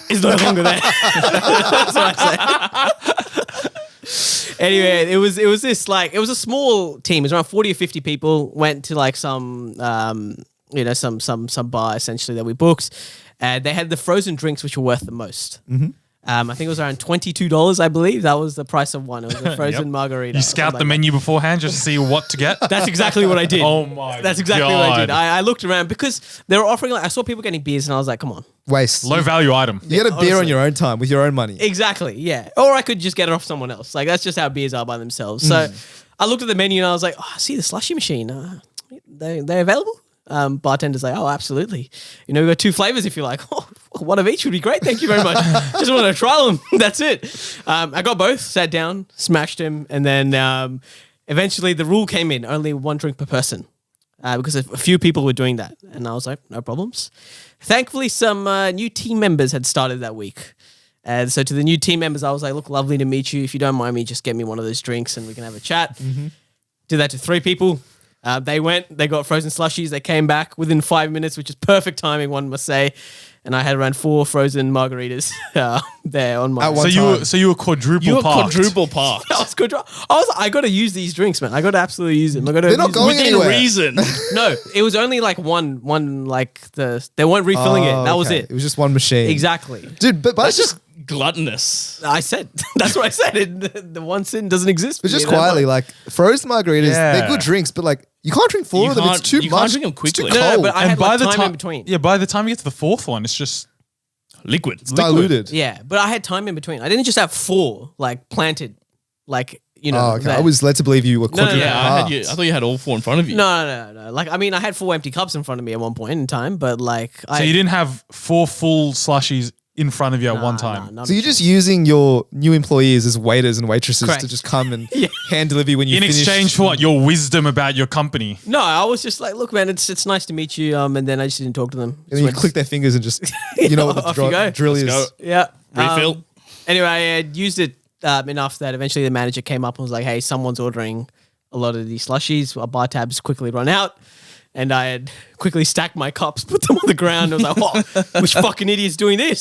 is no longer there. That's what I say. Anyway, it was this like, it was a small team. It was around 40 or 50 people. Went to like some some bar essentially that we booked. They had the frozen drinks which were worth the most. I think it was around $22, I believe. That was the price of one. It was a frozen margarita. You scout the menu beforehand just to see what to get? That's exactly what I did. Oh my That's exactly what I did. I looked around because they were offering, like, I saw people getting beers and I was like, come on. Waste. Low value item. You get a beer on your own time with your own money. Exactly, yeah. Or I could just get it off someone else. Like, that's just how beers are by themselves. So I looked at the menu and I was like, oh, I see the slushy machine. They're available? Bartender's like, oh, absolutely. We've got 2 flavors if you like. Oh, one of each would be great. Thank you very much. Just want to try them. That's it. I got both, sat down, smashed them, and then eventually the rule came in, only 1 drink per person, because a few people were doing that. And I was like, no problems. Thankfully, some new team members had started that week. And so to the new team members, I was like, look, lovely to meet you. If you don't mind me, just get me one of those drinks and we can have a chat. Did that to 3 people. They went, they got frozen slushies, they came back within 5 minutes, which is perfect timing, one must say. And I had around 4 frozen margaritas there on my... At one time. So you were quadruple parked. Quadruple parked. That was good. I got to use these drinks, man. I got to absolutely use them. They're not going Within anywhere. reason. No, it was only like one like they weren't refilling it. That was okay. it. It was just one machine. Exactly. Dude, but That's it's just gluttonous. I said, that's what I said. The one sin doesn't exist. But just You know? quietly, like frozen margaritas, they're good drinks, but like you can't drink 4 of them. It's too much. You can't drink them It's too quickly. No, cold. but I had like time in between. Yeah, by the time you get to the 4th one, it's just Liquid. It's diluted. Yeah, but I had time in between. I didn't just have 4 like planted, like Oh, okay. there. I was led to believe you were no, quadruple Yeah, parked. I thought you had all 4 in front of you. No. Like, I mean, I had 4 empty cups in front of me at one point in time, but like, so you didn't have 4 full slushies in front of you at one time. So you're just using your new employees as waiters and waitresses Correct. to just come and hand deliver you when you In finish. exchange for what? Your wisdom about your company. No, I was just like, look, man, it's nice to meet you. And then I just didn't talk to them. And then you click their fingers and just, you know what Off the you go. drill is. go. Yeah. Refill. Anyway, I had used it enough that eventually the manager came up and was like, hey, someone's ordering a lot of these slushies. Our bar tabs quickly run out. And I had quickly stacked my cups, put them on the ground. I was like, oh, which fucking idiot's doing this?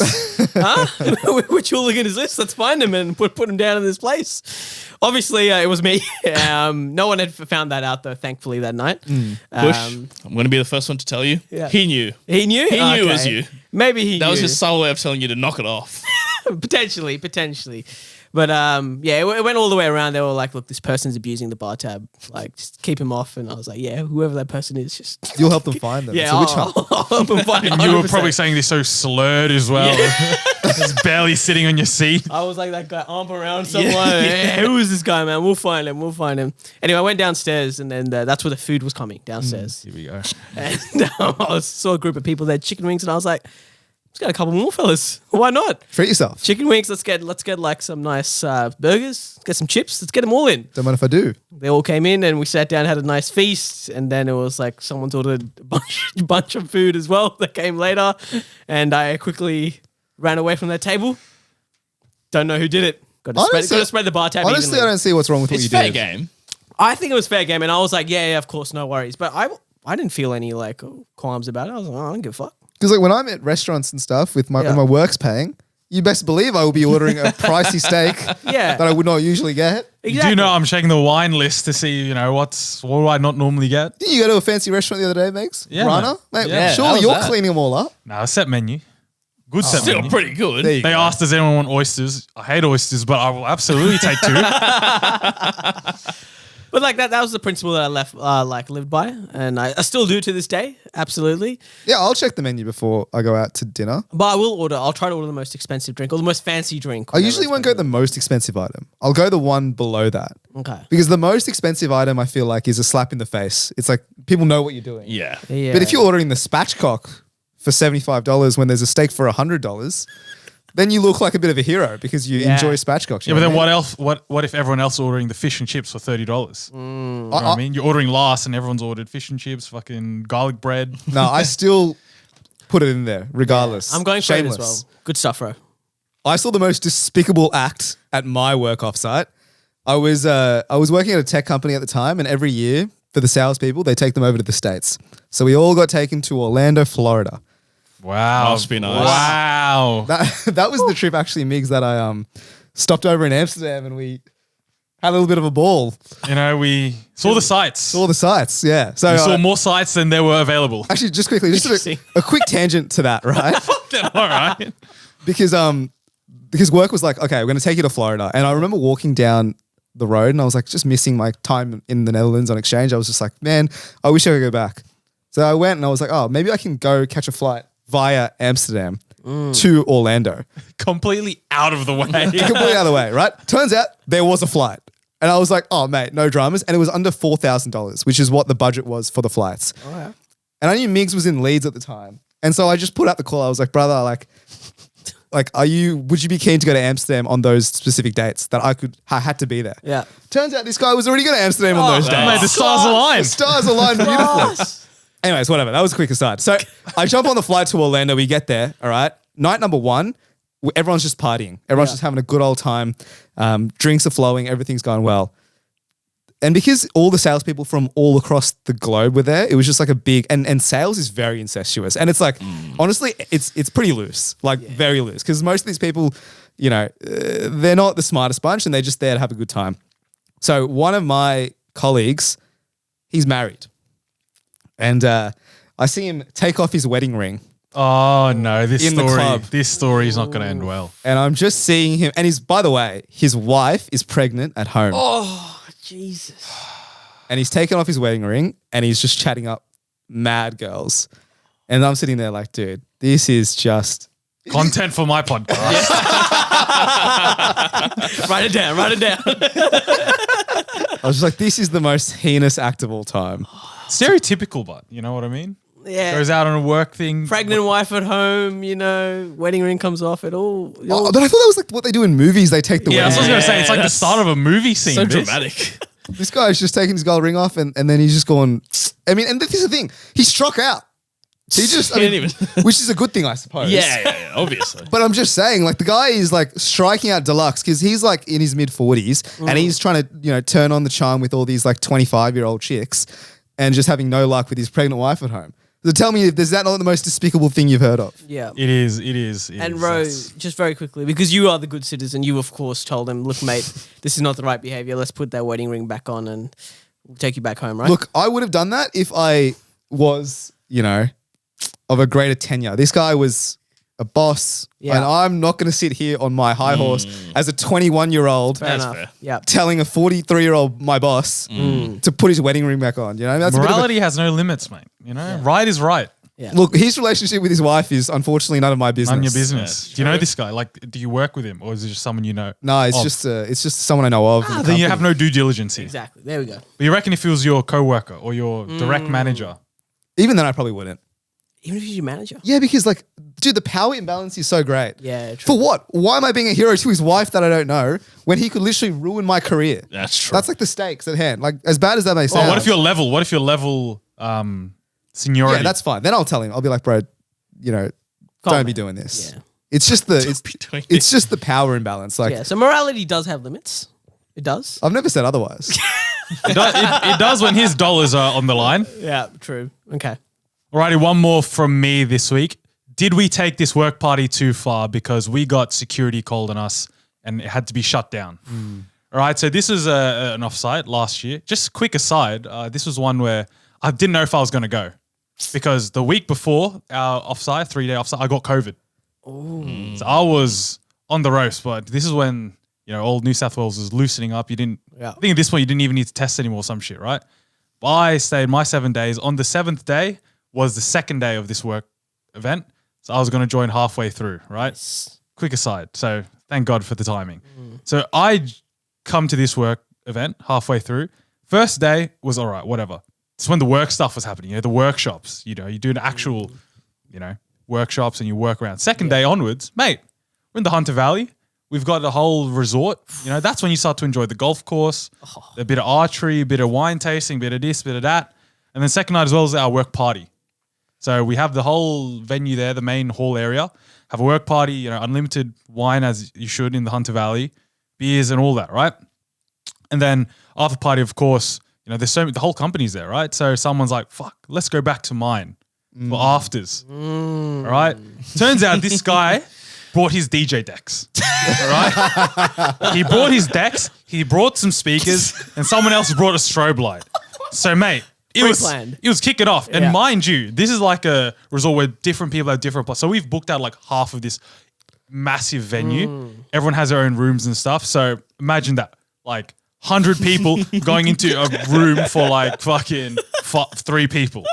Huh? Which hooligan is this? Let's find him and put him down in this place. Obviously, it was me. No one had found that out, though, thankfully, that night. Kush, I'm going to be the first one to tell you. Yeah. He knew. He knew? He knew it Okay. was you. Maybe he knew. That was his subtle way of telling you to knock it off. Potentially. But yeah, it went all the way around. They were like, "Look, this person's abusing the bar tab. Like, just keep him off." And I was like, "Yeah, whoever that person is, just You'll help them find them. yeah, It's a witch hunt. I'll help him find it And you were 100%. probably saying this so slurred as well. Just barely sitting on your seat. I was like that guy, arm around someone. Yeah, who is this guy, man? We'll find him. We'll find him. Anyway, I went downstairs, and then that's where the food was coming downstairs. Here we go. And I saw a group of people there, chicken wings, and I was like, "Let's get a couple more, fellas. Why not? Treat yourself. Chicken wings. Let's get like some nice burgers. Get some chips. Let's get them all in." Don't mind if I do. They all came in, and we sat down, had a nice feast, and then it was like someone's ordered a bunch of food as well that came later, and I quickly ran away from that table. Don't know who did it. Got to spread the bar tab. Honestly, evenly. I don't see what's wrong with what It's you fair did. game. I think it was fair game, and I was like, yeah, of course, no worries. But I didn't feel any like qualms about it. I was like, oh, I don't give a fuck. Because like when I'm at restaurants and stuff with Yeah. when my work's paying, you best believe I will be ordering a pricey steak Yeah, that I would not usually get. exactly. Do you know I'm checking the wine list to see, what do I not normally get? Didn't you go to a fancy restaurant the other day, Megs? Yeah, Rana? mate. Mate, Yeah, how surely was you're that? cleaning them all up. No, set menu. Good set Still menu. pretty good. There you They go. asked, does anyone want oysters? I hate oysters, but I will absolutely take 2. But like that was the principle that I lived by, and I still do to this day. Absolutely. Yeah, I'll check the menu before I go out to dinner. But I'll try to order the most expensive drink or the most fancy drink. I usually won't go the most expensive item. I'll go the one below that. Okay. Because the most expensive item I feel like is a slap in the face. It's like people know what you're doing. Yeah. Yeah. But if you're ordering the spatchcock for $75 when there's a steak for $100, then you look like a bit of a hero because you Yeah. enjoy spatchcocks. Yeah, but then what else? What if everyone else is ordering the fish and chips for $30? You know what I mean? You're ordering last and everyone's ordered fish and chips, fucking garlic bread. No, I still put it in there regardless. I'm going for Shameless. it as well. Good stuff, bro. I saw the most despicable act at my work offsite. I was working at a tech company at the time, and every year for the salespeople, they take them over to the States. So we all got taken to Orlando, Florida. Wow. Must be nice. Wow. That was the trip actually, Migs, that I stopped over in Amsterdam and we had a little bit of a ball. We saw the sights. All the sites, yeah. So We saw more sites than there were available. actually, just quickly, just Interesting. a quick tangent to that, right? All right. because work was like, okay, we're going to take you to Florida. And I remember walking down the road and I was like, just missing my time in the Netherlands on exchange. I was just like, man, I wish I could go back. So I went and I was like, oh, maybe I can go catch a flight via Amsterdam to Orlando. Completely out of the way. Completely out of the way, right? Turns out there was a flight. And I was like, oh, mate, no dramas. And it was under $4,000, which is what the budget was for the flights. Oh, yeah. And I knew Migs was in Leeds at the time. And so I just put out the call. I was like, brother, would you be keen to go to Amsterdam on those specific dates that I had to be there? Yeah. Turns out this guy was already going to Amsterdam on those days. Mate, the stars aligned. The stars aligned beautifully. Anyways, whatever. That was a quick aside. So I jump on the flight to Orlando. We get there. All right. Night number 1, everyone's just partying. Everyone's just having a good old time. Drinks are flowing. Everything's going well. And because all the salespeople from all across the globe were there, it was just like a big and sales is very incestuous. And it's like, honestly, it's pretty loose, like very loose. Because most of these people, they're not the smartest bunch and they're just there to have a good time. So one of my colleagues, he's married. And I see him take off his wedding ring. Oh no, this In the club. story is not going to end well. And I'm just seeing him. And by the way, his wife is pregnant at home. Oh, Jesus. And he's taken off his wedding ring and he's just chatting up mad girls. And I'm sitting there like, dude, this is just Content for my podcast. Write it down. I was just like, this is the most heinous act of all time. Stereotypical, but you know what I mean? Yeah. Goes out on a work thing. Pregnant wife at home, wedding ring comes off. It all. But I thought that was like what they do in movies. They take the Yeah, wedding that's what I was ring. going to say. It's like the start of a movie scene. So this. dramatic. This guy's just taking his gold ring off and then he's just going, and this is the thing. He struck out. He just, Can't even- which is a good thing, I suppose. Yeah, obviously. But I'm just saying, like, the guy is like striking out deluxe because he's like in his mid 40s and he's trying to, turn on the charm with all these like 25-year-old chicks and just having no luck with his pregnant wife at home. So tell me, is that not the most despicable thing you've heard of? Yeah. It is. And Ro, just very quickly, because you are the good citizen, you of course told him, look, mate, this is not the right behavior. Let's put that wedding ring back on and we'll take you back home, right? Look, I would have done that if I was, of a greater tenure. This guy was a boss, Yeah. and I'm not going to sit here on my high horse as a 21-year-old Fair That's enough. fair. Yeah. telling a 43-year-old my boss to put his wedding ring back on. You know, that's a bit of a- Morality has no limits, mate. You know, right is right. Yeah. Look, his relationship with his wife is unfortunately none of my business. None of your business. Yeah, Do you know this guy? Like, do you work with him, or is it just someone you know? No, it's of? just someone I know of. in the Then you have company. no due diligence here. Exactly. There we go. But you reckon if it was your coworker or your direct manager? Even then, I probably wouldn't. Even if you're your manager. Yeah, because like, dude, the power imbalance is so great. Yeah, true. For what? Why am I being a hero to his wife that I don't know when he could literally ruin my career? That's true. That's like the stakes at hand. Like, as bad as that may sound. Oh, what if your level? What if your level seniority? Yeah, that's fine. Then I'll tell him. I'll be like, bro, you know, Calm don't be down. doing this. Yeah. It's just the be doing it's just the power imbalance. Like, Yeah. So morality does have limits. It does. I've never said otherwise. It does when his dollars are on the line. Yeah. True. Okay. Alrighty, one more from me this week. Did we take this work party too far because we got security called on us and it had to be shut down? All right, so this was an offsite last year. Just quick aside, this was one where I didn't know if I was going to go because the week before our offsite, 3-day offsite, I got COVID. So I was on the roast, but this is when, you know, old New South Wales was loosening up. I think at this point you didn't even need to test anymore, some shit, right? But I stayed my 7 days. On the 7th day was the second day of this work event. So I was going to join halfway through, right? Quick aside. So thank God for the timing. So I come to this work event halfway through. First day was all right, whatever. It's when the work stuff was happening, you know, the workshops, you know, you do the actual, you know, workshops and you work around. Second day onwards, mate, we're in the Hunter Valley. We've got the whole resort. You know, that's when you start to enjoy the golf course, a bit of archery, a bit of wine tasting, a bit of this, a bit of that. And then second night as well as our work party. So we have the whole venue there, the main hall area, have a work party, you know, unlimited wine as you should in the Hunter Valley, beers and all that, right? And then after party, of course, you know, there's so many, the whole company's there, right? So someone's like, fuck, let's go back to mine for afters. All right. Turns out this guy brought his DJ decks. All right. He brought his decks, he brought some speakers, and someone else brought a strobe light. So, mate, it was kicking off. And mind you, this is like a resort where different people have different places. So we've booked out like half of this massive venue. Everyone has their own rooms and stuff. So imagine that, like 100 people going into a room for like fucking 3 people.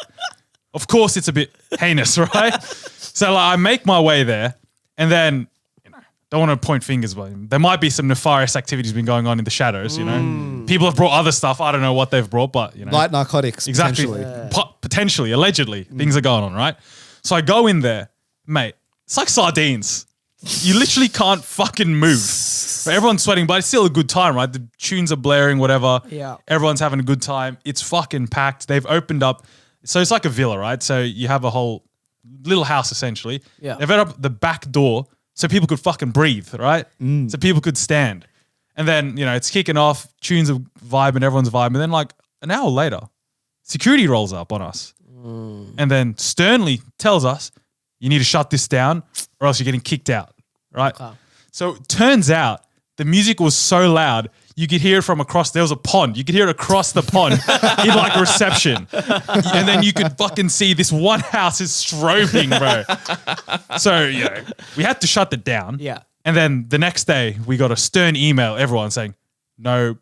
Of course, it's a bit heinous, right? So like, I make my way there, and then, you know, don't want to point fingers, but there might be some nefarious activities been going on in the shadows. You know, people have brought other stuff. I don't know what they've brought, but you know, Light narcotics, exactly, potentially. potentially, allegedly, things are going on, right? So I go in there, mate. It's like sardines. You literally can't fucking move. But everyone's sweating, but it's still a good time, right? The tunes are blaring, whatever. Yeah. Everyone's having a good time. It's fucking packed. They've opened up. So it's like a villa, right? So you have a whole little house essentially. Yeah. They've opened up the back door so people could fucking breathe, right? So people could stand. And then, you know, it's kicking off, tunes are vibing, everyone's vibing. And then like an hour later, security rolls up on us. And then sternly tells us, you need to shut this down or else you're getting kicked out, right? Okay. So it turns out the music was so loud, you could hear it from across, there was a pond. You could hear it across the pond in like reception. And then you could fucking see this one house is strobing, bro. So, you know, we had to shut it down. Yeah. And then the next day we got a stern email, everyone saying, no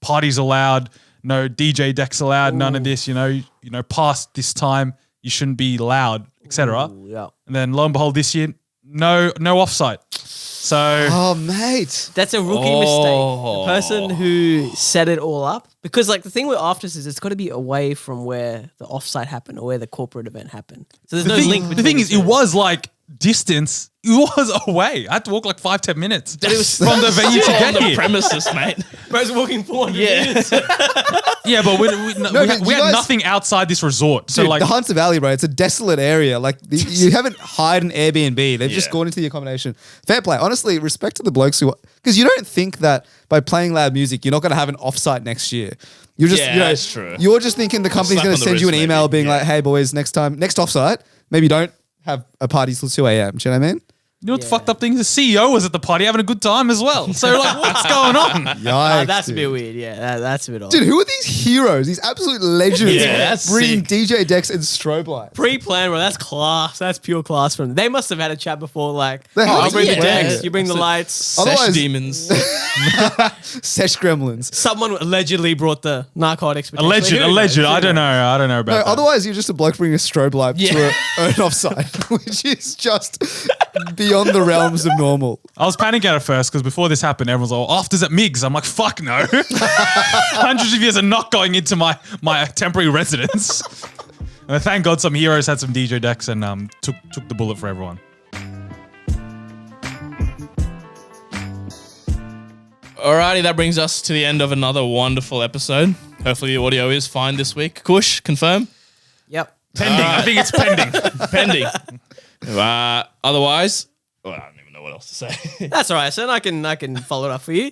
parties allowed, no DJ decks allowed, none of this, you know, past this time, you shouldn't be loud, etc. Yeah. And then lo and behold, this year, no offsite. So Oh, mate. That's a rookie mistake. The person who set it all up, because like the thing with afters is it's got to be away from where the offsite happened or where the corporate event happened. So there's no link. the thing is, it was like distance. It was away. I had to walk like 5-10 minutes from the venue to on get the here. premises, mate. Bro's walking 400 meters. Yeah, but we but had you guys- nothing outside this resort. So Dude, like, the Hunter Valley, bro, it's a desolate area. Like, you haven't hired an Airbnb. They've just Yeah. gone into the accommodation. Fair play. Honestly, respect to the blokes who... Because you don't think that by playing loud music, you're not going to have an offsite next year. You're just, Yeah, you know, that's true. You're just thinking the company's Slap going on to the send you an wrist, email maybe. being Yeah. like, hey, boys, next offsite, maybe don't have a party till 2 a.m. Do you know what I mean? You know what the fucked up thing is? The CEO was at the party having a good time as well. So like, what's going on? Yikes, That's a dude. bit weird. Yeah, that's a bit odd. Dude, who are these heroes? These absolute legends. Yeah, that's bringing sick. DJ decks and strobe lights. Pre-planned, bro. That's class. That's pure class from them. They must have had a chat before, like, They have you to bring the be decks, planned. you bring the lights. Sesh Otherwise- demons. Sesh gremlins. Someone allegedly brought the narcotics. potentially. Who knows? Alleged. Who I don't knows? know. I don't know about No, that. otherwise you're just a bloke bringing a strobe light to an offsite, which is just beyond the realms of normal. I was panicking at first because before this happened, everyone's like, afters at Migs. I'm like, fuck no. Hundreds of years of not going into my temporary residence. And thank God some heroes had some DJ decks and took the bullet for everyone. Alrighty, that brings us to the end of another wonderful episode. Hopefully the audio is fine this week. Kush, confirm? Yep. Pending. I think it's pending. Pending. Otherwise, well, I don't even know what else to say. That's all right, son. I can follow it up for you.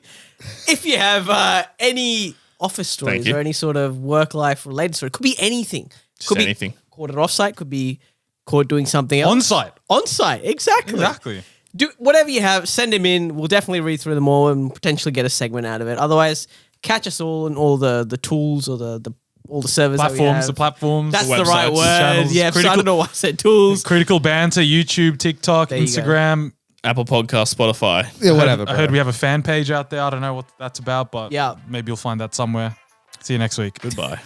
If you have any office stories you. or any sort of work-life related story, could be anything. Just Could anything. be caught at offsite. Could be caught doing something else. On-site. On-site, exactly. Exactly. Do whatever you have. Send them in. We'll definitely read through them all and potentially get a segment out of it. Otherwise, catch us all in all the tools or the all the servers that we have. The platforms. That's the the right websites, word. channels, Yeah, so I critical- don't know why I said tools. Critical Banter, YouTube, TikTok, There you go. Instagram. Apple Podcast, Spotify. Yeah, whatever. I heard we have a fan page out there. I don't know what that's about, but Yeah. maybe you'll find that somewhere. See you next week. Goodbye.